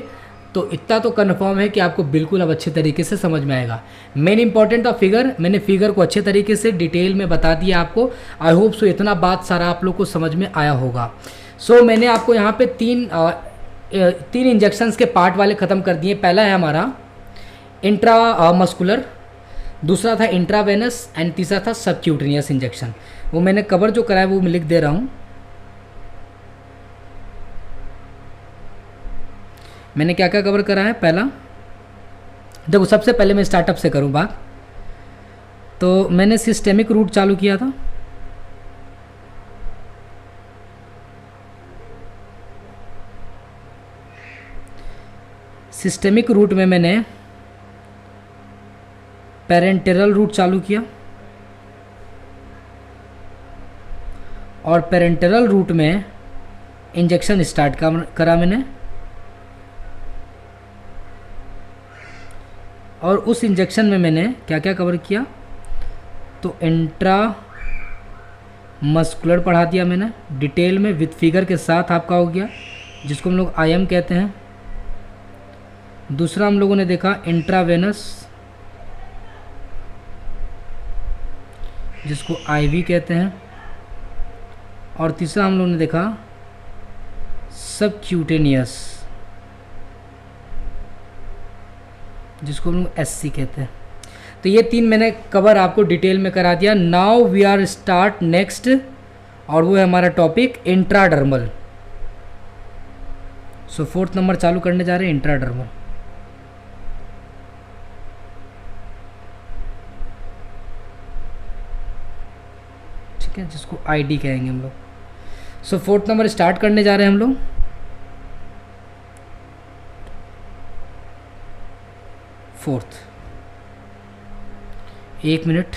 तो इतना तो कन्फर्म है कि आपको बिल्कुल अब अच्छे तरीके से समझ में आएगा। मेन इंपॉर्टेंट ऑफ फिगर, मैंने फिगर को अच्छे तरीके से डिटेल में बता दिया आपको। आई होप सो इतना बात सारा आप लोग को समझ में आया होगा। सो मैंने आपको यहाँ पे तीन इंजेक्शंस के पार्ट वाले ख़त्म कर दिए। पहला है हमारा इंट्रा मस्कुलर, दूसरा था इंट्रावेनस एंड तीसरा था सबक्यूटेनियस इंजेक्शन। वो मैंने कवर जो कराया वो मैं लिख दे रहा हूँ। मैंने क्या क्या कवर करा है, पहला देखो, सबसे पहले मैं स्टार्टअप से करूँ बात, तो मैंने सिस्टेमिक रूट चालू किया था। सिस्टेमिक रूट में मैंने पेरेंटेरल रूट चालू किया और पेरेंटेरल रूट में इंजेक्शन स्टार्ट करा मैंने, और उस इंजेक्शन में मैंने क्या क्या कवर किया, तो इंट्रा मस्कुलर पढ़ा दिया मैंने डिटेल में विथ फिगर के साथ, आपका हो गया जिसको हम लोग IM कहते हैं। दूसरा हम लोगों ने देखा इंट्रावेनस, जिसको IV कहते हैं, और तीसरा हम लोगों ने देखा सबक्यूटेनियस, जिसको हम लोग SC कहते हैं। तो ये तीन मैंने कवर आपको डिटेल में करा दिया। Now we are start next, और वो है हमारा टॉपिक इंट्राडर्मल। सो 4th नंबर चालू करने जा रहे हैं, इंट्राडर्मल। ठीक है, जिसको ID कहेंगे हम लोग। सो 4th नंबर स्टार्ट करने जा रहे हैं हम लोग। 4th, 1 minute.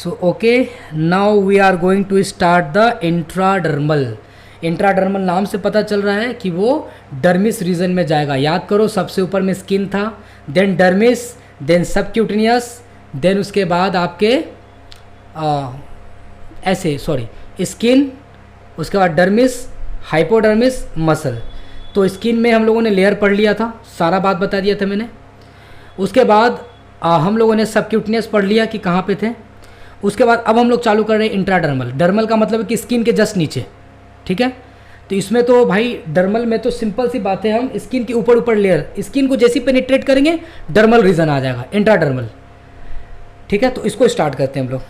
So okay, now we are going to start the intradermal. Intradermal नाम से पता चल रहा है कि वो डर्मिस रीजन में जाएगा। याद करो, सबसे ऊपर में स्किन था, then dermis, then subcutaneous, then उसके बाद आपके स्किन, उसके बाद डर्मिस, हाइपोडर्मिस, मसल। तो स्किन में हम लोगों ने लेयर पढ़ लिया था, सारा बात बता दिया था मैंने। उसके बाद हम लोगों ने सबक्यूटेनियस पढ़ लिया कि कहाँ पे थे। उसके बाद अब हम लोग चालू कर रहे हैं इंट्राडर्मल। डर्मल का मतलब है कि स्किन के जस्ट नीचे, ठीक है। तो इसमें तो भाई डर्मल में तो सिंपल सी बात है, हम स्किन के ऊपर लेयर, स्किन को जैसी पेनिट्रेट करेंगे डर्मल रीजन आ जाएगा, इंट्राडर्मल। ठीक है, तो इसको स्टार्ट करते हैं हम लोग।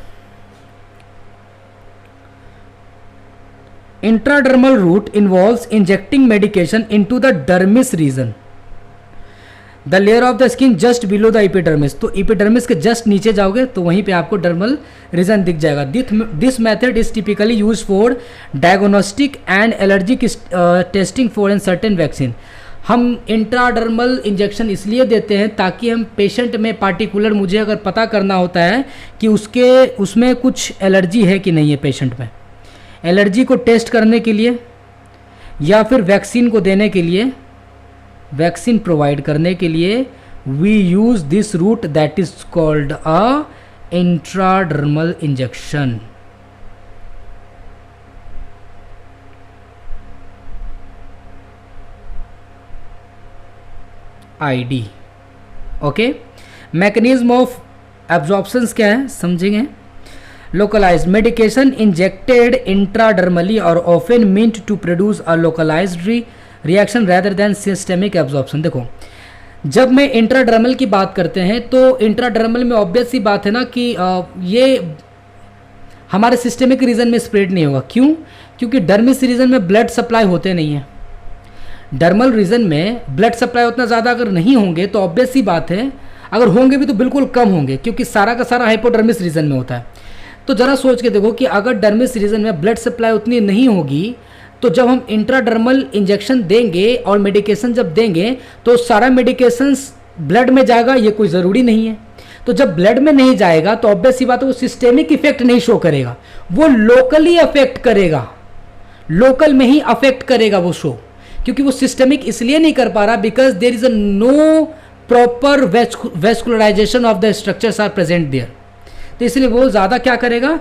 Intradermal route involves injecting medication into the dermis region, the layer of the skin just below the epidermis. तो एपिडर्मिस के जस्ट नीचे जाओगे तो वहीं पे आपको डर्मल रीजन दिख जाएगा। This method is typically use for diagnostic and allergic testing for an certain vaccine. हम इंट्राडर्मल इंजेक्शन इसलिए देते हैं ताकि हम पेशेंट में पार्टिकुलर, मुझे अगर पता करना होता है कि उसमें कुछ एलर्जी है कि नहीं है, पेशेंट में एलर्जी को टेस्ट करने के लिए या फिर वैक्सीन को देने के लिए, वैक्सीन प्रोवाइड करने के लिए we use this route that is called a intradermal injection. ID. Okay, mechanism of absorptions क्या है समझेंगे। लोकलाइज्ड मेडिकेशन इंजेक्टेड इंट्राडर्मली और often meant to produce a localised reaction rather than systemic absorption. देखो, जब मैं इंट्राडर्मल की बात करते हैं तो इंट्राडर्मल में ऑब्वियस सी बात है ना कि ये हमारे सिस्टेमिक रीजन में स्प्रेड नहीं होगा। क्यों? क्योंकि डर्मिस रीजन में ब्लड सप्लाई होते नहीं है। डर्मल रीजन में ब्लड सप्लाई उतना ज़्यादा अगर नहीं होंगे तो ऑब्वियस सी बात है, अगर होंगे भी तो बिल्कुल कम होंगे, क्योंकि सारा का सारा हाइपोडर्मिस रीजन में होता है। तो ज़रा सोच के देखो कि अगर डर्मिस रीजन में ब्लड सप्लाई उतनी नहीं होगी तो जब हम इंट्राडर्मल इंजेक्शन देंगे और मेडिकेशन जब देंगे तो सारा मेडिकेशंस ब्लड में जाएगा, ये कोई ज़रूरी नहीं है। तो जब ब्लड में नहीं जाएगा तो ऑब्वियस सी बात है वो सिस्टेमिक इफेक्ट नहीं शो करेगा, वो लोकली अफेक्ट करेगा, लोकल में ही अफेक्ट करेगा वो शो। क्योंकि वो सिस्टेमिक इसलिए नहीं कर पा रहा because there is a no proper vascularization of the structures are present there. तो इसलिए वो ज़्यादा क्या करेगा,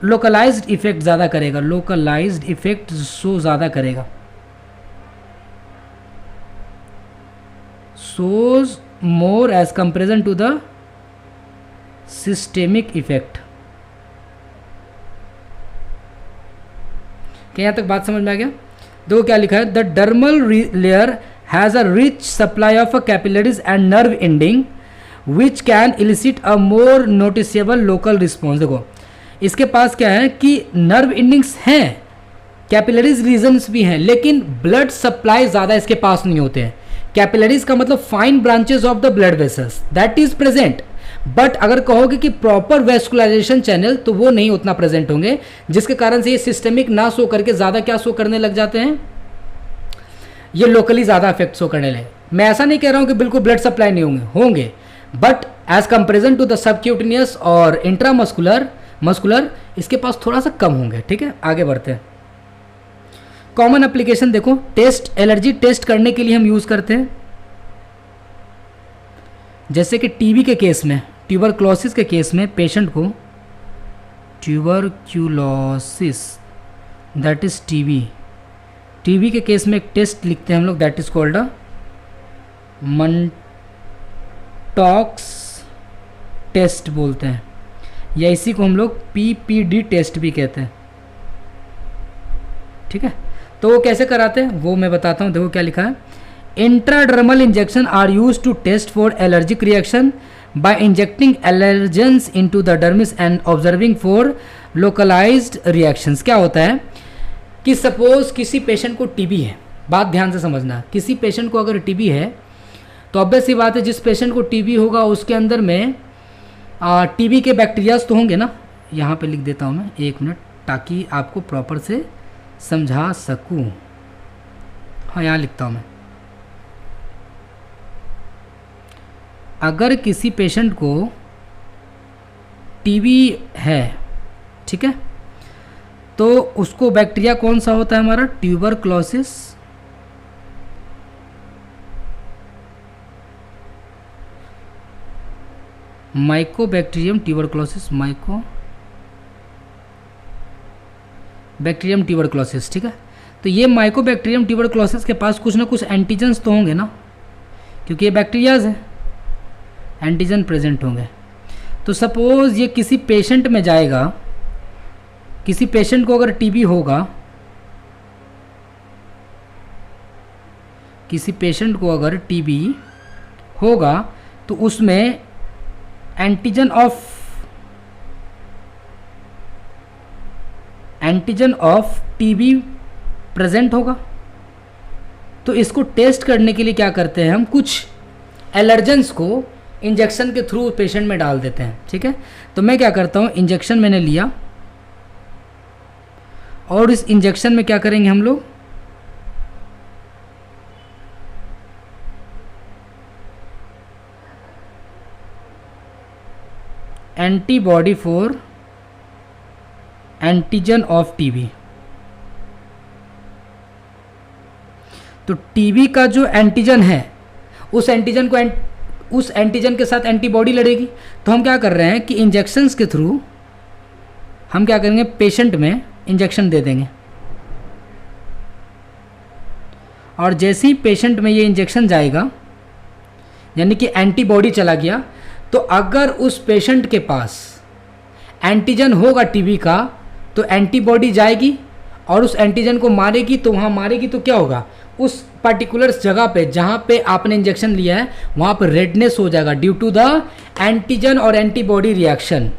लोकलाइज्ड इफेक्ट ज़्यादा करेगा, लोकलाइज्ड इफेक्ट शो ज़्यादा करेगा, shows more as comparison to the systemic effect। क्या यहाँ तक बात समझ में आ गया? देखो क्या लिखा है, the dermal layer has a rich supply of capillaries and nerve ending which can illicit a more noticeable local response. देखो इसके पास क्या है कि नर्व एंडिंग्स हैं, कैपिलरीज रीजन्स भी हैं, लेकिन ब्लड सप्लाई ज़्यादा इसके पास नहीं होते हैं। कैपिलरीज का मतलब fine branches of the blood vessels that is present, but अगर कहोगे कि प्रॉपर वेस्कुलराइजेशन चैनल तो वो नहीं उतना प्रेजेंट होंगे, जिसके कारण से ये सिस्टेमिक ना शो करके ज़्यादा क्या शो करने लग जाते हैं, ये लोकली ज़्यादा इफेक्ट शो करने लगे। मैं ऐसा नहीं कह रहा हूँ कि बिल्कुल ब्लड सप्लाई नहीं होंगे, but as comparison to the subcutaneous और इंट्रामस्कुलर इसके पास थोड़ा सा कम होंगे। ठीक है, आगे बढ़ते हैं। कॉमन एप्लीकेशन देखो, टेस्ट, एलर्जी टेस्ट करने के लिए हम यूज़ करते हैं, जैसे कि टीबी के केस में, ट्यूबरक्लोसिस के केस में पेशेंट को ट्यूबरक्यूलोसिस दैट इज टीबी के केस में एक टेस्ट लिखते हैं हम लोग that is called a Mantoux test बोलते हैं, या इसी को हम लोग पीपीडी टेस्ट भी कहते हैं। ठीक है, तो वो कैसे कराते हैं वो मैं बताता हूँ। देखो क्या लिखा है, intradermal injection are use to test for allergic reaction by injecting allergens into the dermis and observing for localized reactions. क्या होता है कि सपोज किसी पेशेंट को टीबी है, बात ध्यान से समझना, किसी पेशेंट को अगर टीबी है तो ऑब्वियस सी बात है जिस पेशेंट को टीबी होगा उसके अंदर में टीबी के बैक्टीरियाज तो होंगे ना, यहाँ पे लिख देता हूँ मैं, एक मिनट, ताकि आपको प्रॉपर से समझा सकूँ। हाँ, यहाँ लिखता हूँ मैं, अगर किसी पेशेंट को टीबी है, ठीक है, तो उसको बैक्टीरिया कौन सा होता है हमारा, tuberculosis Mycobacterium tuberculosis, Mycobacterium tuberculosis. ठीक है, तो ये माइकोबैक्टीरियम ट्यूबरक्लोसिस के पास कुछ ना कुछ एंटीजन्स तो होंगे ना, क्योंकि ये बैक्टीरियाज है, एंटीजन प्रेजेंट होंगे। तो सपोज ये किसी पेशेंट में जाएगा, किसी पेशेंट को अगर टीबी होगा, किसी पेशेंट को अगर टीबी होगा तो उसमें एंटीजन ऑफ टीबी प्रेजेंट होगा। तो इसको टेस्ट करने के लिए क्या करते हैं हम, कुछ एलर्जेंस को इंजेक्शन के थ्रू पेशेंट में डाल देते हैं। ठीक है, तो मैं क्या करता हूँ, इंजेक्शन मैंने लिया और इस इंजेक्शन में क्या करेंगे हम लोग, antibody for antigen of TB. तो टीबी का जो एंटीजन है उस एंटीजन के साथ एंटीबॉडी लड़ेगी। तो हम क्या कर रहे हैं कि इंजेक्शंस के थ्रू हम क्या करेंगे, पेशेंट में इंजेक्शन दे देंगे और जैसे ही पेशेंट में ये इंजेक्शन जाएगा यानी कि एंटीबॉडी चला गया, तो अगर उस पेशेंट के पास एंटीजन होगा टीबी का तो एंटीबॉडी जाएगी और उस एंटीजन को मारेगी। तो वहाँ मारेगी तो क्या होगा, उस पर्टिकुलर जगह पे जहाँ पे आपने इंजेक्शन लिया है वहाँ पर रेडनेस हो जाएगा ड्यू टू द एंटीजन और antibody reaction.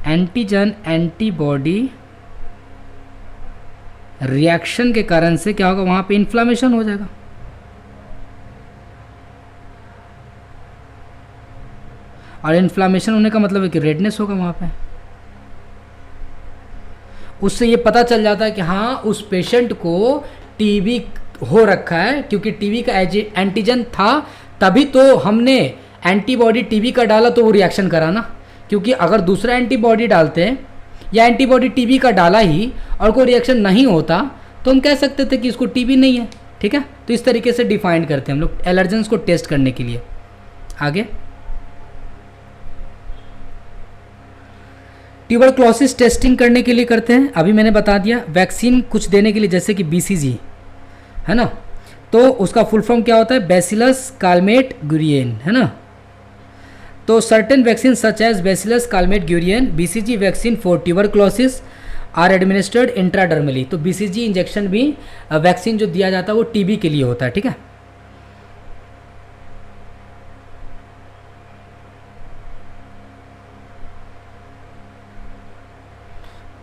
Antigen antibody reaction के कारण से क्या होगा, वहाँ पे इन्फ्लामेशन हो जाएगा। और इन्फ्लामेशन होने का मतलब है कि रेडनेस होगा वहाँ पे। उससे ये पता चल जाता है कि हाँ उस पेशेंट को टीबी हो रखा है, क्योंकि टीबी का एंटीजन था तभी तो हमने एंटीबॉडी टीबी का डाला तो वो रिएक्शन करा ना। क्योंकि अगर दूसरा एंटीबॉडी डालते हैं या एंटीबॉडी टीबी का डाला ही और कोई रिएक्शन नहीं होता तो हम कह सकते थे कि इसको टीबी नहीं है। ठीक है, तो इस तरीके से डिफाइन करते हैं हम लोग एलर्जेंस को टेस्ट करने के लिए। आगे ट्यूबरक्लोसिस टेस्टिंग करने के लिए करते हैं, अभी मैंने बता दिया। वैक्सीन कुछ देने के लिए जैसे कि बीसीजी है ना, तो उसका फुल फॉर्म क्या होता है, बैसिलस कालमेट गुरियन है ना। तो certain vaccine such as bacillus Calmette Guerin BCG vaccine for tuberculosis are administered intradermally. तो बीसीजी इंजेक्शन भी वैक्सीन जो दिया जाता है वो टीबी के लिए होता है। ठीक है,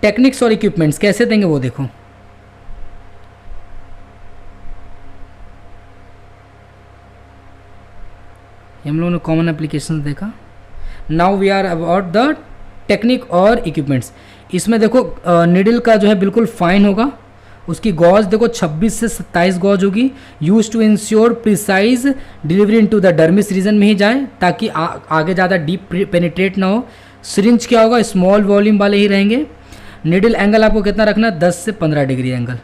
टेक्निक्स और इक्विपमेंट्स कैसे देंगे वो देखो। हम लोगों ने कॉमन एप्लीकेशन देखा। Now we are about the technique और इक्विपमेंट्स। इसमें देखो निडल का जो है बिल्कुल फाइन होगा, उसकी गॉज देखो 26 से 27 गॉज होगी। Use to ensure precise delivery into the dermis region में ही जाए ताकि आगे ज़्यादा डीप पेनिट्रेट ना हो। सिरिंज क्या होगा, स्मॉल वॉल्यूम वाले ही रहेंगे। निडल एंगल आपको कितना रखना है, 10 से 15 डिग्री एंगल।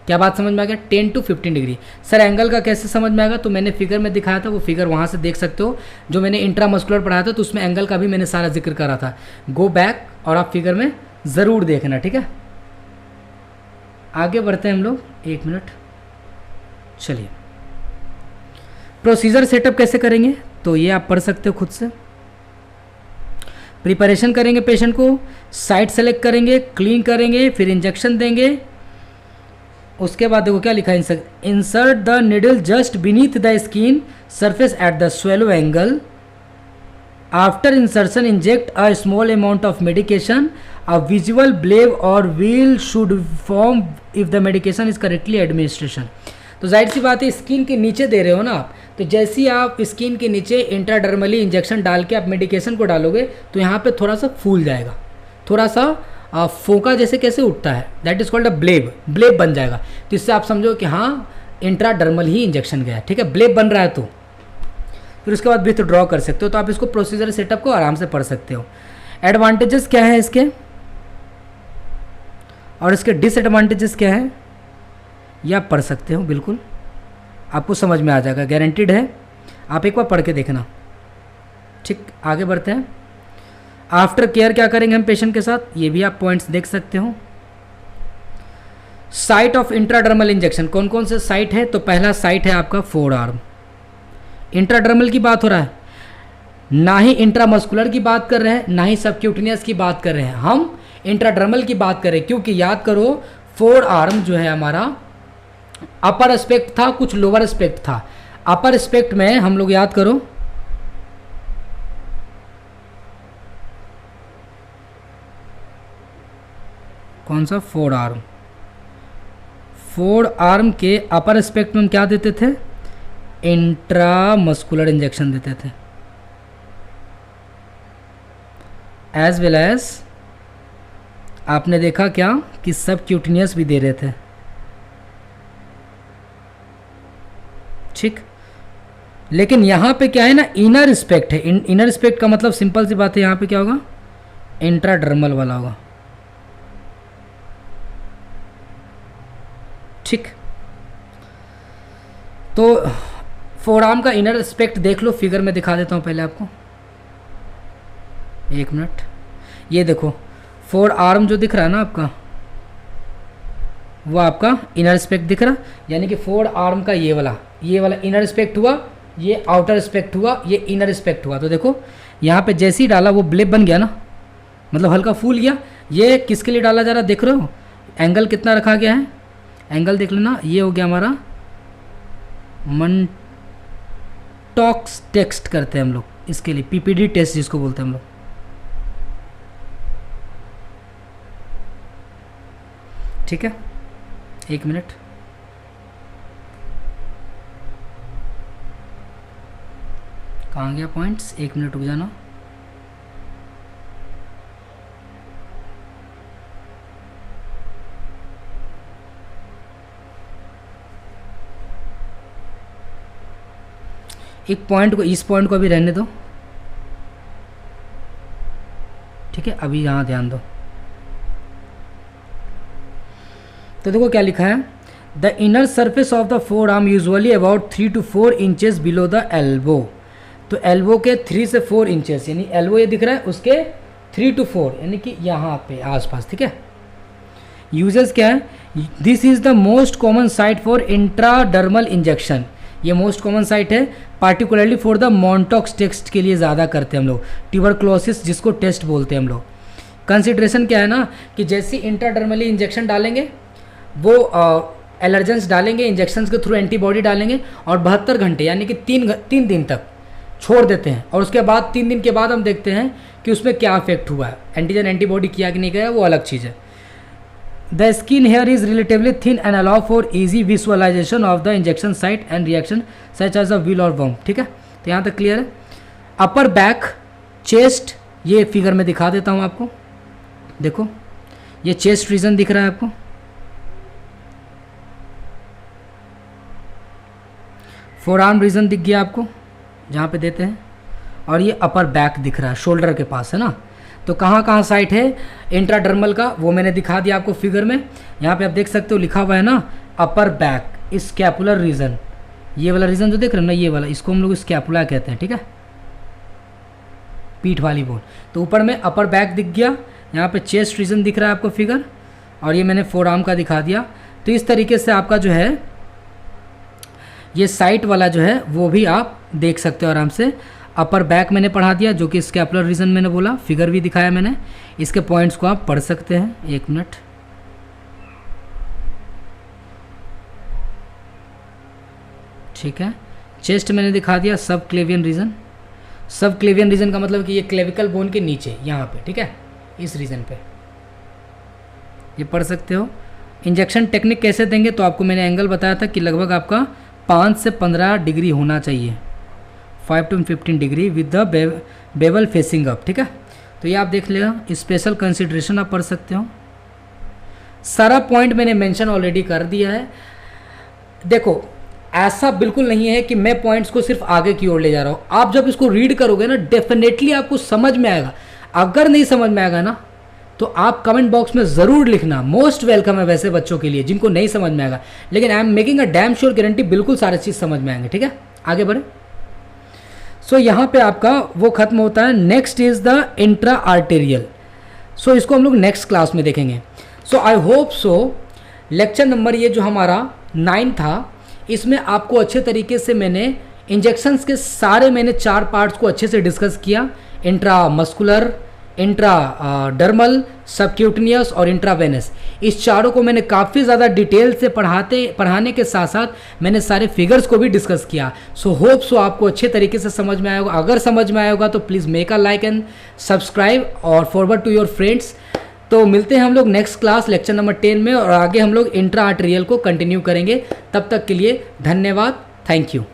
क्या बात समझ में आ गया, 10 to 15 डिग्री। सर एंगल का कैसे समझ में आएगा, तो मैंने फिगर में दिखाया था, वो फिगर वहाँ से देख सकते हो। जो मैंने इंट्रामस्कुलर पढ़ाया था तो उसमें एंगल का भी मैंने सारा जिक्र करा था। गो बैक और आप फिगर में ज़रूर देखना। ठीक है, आगे बढ़ते हैं हम लोग। 1 मिनट, चलिए प्रोसीजर सेटअप कैसे करेंगे तो ये आप पढ़ सकते हो खुद से। प्रिपरेशन करेंगे, पेशेंट को साइट सेलेक्ट करेंगे, क्लीन करेंगे, फिर इंजेक्शन देंगे। उसके बाद देखो क्या लिखा है, insert the needle just beneath the skin surface at the shallow angle. After insertion inject a small amount of medication. A visual bleb और wheal should form if the medication is correctly administration. तो जाहिर सी बात है, skin के नीचे दे रहे हो ना आप, तो जैसे ही आप स्किन के नीचे इंट्राडर्मली इंजेक्शन डाल के आप मेडिकेशन को डालोगे तो यहाँ पे थोड़ा सा फूल जाएगा, थोड़ा सा फोका जैसे कैसे उठता है, दैट इज कॉल्ड अ ब्लेब, ब्लेब बन जाएगा। तो इससे आप समझो कि हाँ इंट्राडर्मल ही इंजेक्शन गया है। ठीक है, ब्लेब बन रहा है। तो फिर उसके बाद विथ ड्रॉ कर सकते हो। तो आप इसको प्रोसीजर सेटअप को आराम से पढ़ सकते हो। एडवांटेजेस क्या है इसके और इसके डिसएडवांटेजेस क्या है ये आप पढ़ सकते हो, बिल्कुल आपको समझ में आ जाएगा, गारंटीड है। आप एक बार पढ़ के देखना। ठीक, आगे बढ़ते हैं। आफ्टर केयर क्या करेंगे हम पेशेंट के साथ, ये भी आप पॉइंट्स देख सकते हो। साइट ऑफ इंट्राडर्मल इंजेक्शन, कौन कौन से साइट है, तो पहला साइट है आपका फोर आर्म। इंट्राडर्मल की बात हो रहा है, ना ही इंट्रामस्कुलर की बात कर रहे हैं, ना ही सबक्यूटेनियस की बात कर रहे हैं, हम इंट्राडर्मल की बात करें। क्योंकि याद करो फोर आर्म जो है हमारा अपर एस्पेक्ट था, कुछ लोअर एस्पेक्ट था। अपर स्पेक्ट में हम लोग याद करो, कौन सा, फोर आर्म। फोर आर्म के अपर स्पेक्ट में हम क्या देते थे, इंट्रामस्कुलर इंजेक्शन देते थे, एज वेल एज आपने देखा क्या कि सब क्यूटिनियस भी दे रहे थे। ठीक, लेकिन यहाँ पे क्या है ना, इनर स्पेक्ट है। इनर स्पेक्ट का मतलब सिंपल सी बात है, यहाँ पे क्या होगा, इंट्राडर्मल वाला होगा। ठीक, तो फोरआर्म का इनर स्पेक्ट देख लो, फिगर में दिखा देता हूँ पहले आपको, एक मिनट। ये देखो फोर आर्म जो दिख रहा है ना आपका, वो आपका इनर स्पेक्ट दिख रहा, यानी कि फोर आर्म का ये वाला इनर स्पेक्ट हुआ, ये आउटर स्पेक्ट हुआ, ये इनर स्पेक्ट हुआ। तो देखो यहाँ पे जैसे ही डाला वो ब्लेब बन गया ना, मतलब हल्का फूल गया। ये किसके लिए डाला जा रहा, देख रहे हो एंगल कितना रखा गया है, एंगल देख लेना, ये हो गया हमारा मंटॉक्स टेस्ट करते हैं हम लोग, इसके लिए पीपीडी टेस्ट जिसको बोलते हैं हम लोग। ठीक है, एक मिनट, कहाँ गया पॉइंट्स, एक मिनट रुक जाना। एक पॉइंट को, इस पॉइंट को अभी रहने दो, ठीक है, अभी यहाँ ध्यान दो। तो देखो क्या लिखा है, the inner surface of the four arm usually about 3 to 4 inches below the elbow. तो एल्बो के 3 से 4 इंचेस, यानी एल्बो ये दिख रहा है, उसके 3 to 4 यानी कि यहाँ पे आसपास। ठीक है, यूजेस क्या है, this is the most common site for intradermal injection. ये मोस्ट कॉमन साइट है, particularly for the Mantoux test के लिए ज़्यादा करते हैं हम लोग, ट्यूबरक्लोसिस जिसको टेस्ट बोलते हैं हम लोग। कंसिड्रेशन क्या है ना, कि जैसे इंट्राडर्मली इंजेक्शन डालेंगे, वो एलर्जेंस डालेंगे, इंजेक्शंस के थ्रू एंटीबॉडी डालेंगे, और 72 घंटे यानी कि 3 दिन तक छोड़ देते हैं, और उसके बाद 3 दिन के बाद हम देखते हैं कि उसमें क्या इफेक्ट हुआ है, एंटीजन एंटीबॉडी किया कि नहीं किया, वो अलग चीज़ है। The skin here is relatively thin and allow for easy visualization of the injection site and reaction such as a wheal or warm. ठीक है, तो यहाँ तक क्लियर है। अपर बैक, चेस्ट, ये फिगर में दिखा देता हूँ आपको, देखो ये चेस्ट रीजन दिख रहा है आपको, फोर आर्म रीजन दिख गया आपको जहाँ पे देते हैं, और ये अपर बैक दिख रहा है, शोल्डर के पास है ना। तो कहाँ कहाँ साइट है इंट्राडर्मल का, वो मैंने दिखा दिया आपको फिगर में। यहाँ पे आप देख सकते हो लिखा हुआ है ना, अपर बैक स्कैपुलर रीजन, ये वाला रीजन जो देख रहे हो ना, ये वाला, इसको हम लोग स्कैपुला कहते हैं। ठीक है, पीठ वाली बोन। तो ऊपर में अपर बैक दिख गया, यहाँ पे चेस्ट रीजन दिख रहा है आपको फिगर, और ये मैंने फोर आर्म का दिखा दिया। तो इस तरीके से आपका जो है ये साइट वाला जो है वो भी आप देख सकते हो आराम से। अपर बैक मैंने पढ़ा दिया, जो कि स्कैपुलर रीजन मैंने बोला, फिगर भी दिखाया मैंने, इसके पॉइंट्स को आप पढ़ सकते हैं। एक मिनट, ठीक है, चेस्ट मैंने दिखा दिया, सब क्लेवियन रीजन। सब क्लेवियन रीजन का मतलब कि ये क्लेविकल बोन के नीचे यहाँ पे, ठीक है, इस रीजन पे ये पढ़ सकते हो। इंजेक्शन टेक्निक कैसे देंगे, तो आपको मैंने एंगल बताया था कि लगभग आपका 5 से 15 डिग्री होना चाहिए, 5 to 15 degree with the bevel facing up. ठीक है, तो ये आप देख लेगा, स्पेशल कंसिडरेशन आप पढ़ सकते हो। सारा पॉइंट मैंने मेंशन ऑलरेडी कर दिया है। देखो ऐसा बिल्कुल नहीं है कि मैं पॉइंट्स को सिर्फ आगे की ओर ले जा रहा हूँ, आप जब इसको रीड करोगे ना डेफिनेटली आपको समझ में आएगा। अगर नहीं समझ में आएगा ना तो आप कमेंट बॉक्स में ज़रूर लिखना, मोस्ट वेलकम है वैसे बच्चों के लिए जिनको नहीं समझ में आएगा, लेकिन I am making a damn sure guarantee बिल्कुल सारे चीज़ समझ में आएंगे। ठीक है, आगे बढ़े। सो यहाँ पे आपका वो खत्म होता है। Next is the intra arterial. So इसको हम लोग नेक्स्ट क्लास में देखेंगे। So I hope so lecture number ये जो हमारा 9 था, इसमें आपको अच्छे तरीके से मैंने इंजेक्शंस के सारे मैंने 4 पार्ट्स को अच्छे से डिस्कस किया। इंट्रा मस्कुलर, इंट्रा डर्मल, सबक्यूटनियस और इंट्रावेनस, इस चारों को मैंने काफ़ी ज़्यादा डिटेल से पढ़ाने के साथ साथ मैंने सारे फिगर्स को भी डिस्कस किया। सो होप सो आपको अच्छे तरीके से समझ में आया होगा। अगर समझ में आया होगा तो please make a like and subscribe और फॉरवर्ड टू योर फ्रेंड्स। तो मिलते हैं हम लोग नेक्स्ट क्लास लेक्चर नंबर 10 में, और आगे हम लोग इंट्रा आर्टेरियल को कंटिन्यू करेंगे। तब तक के लिए धन्यवाद, थैंक यू।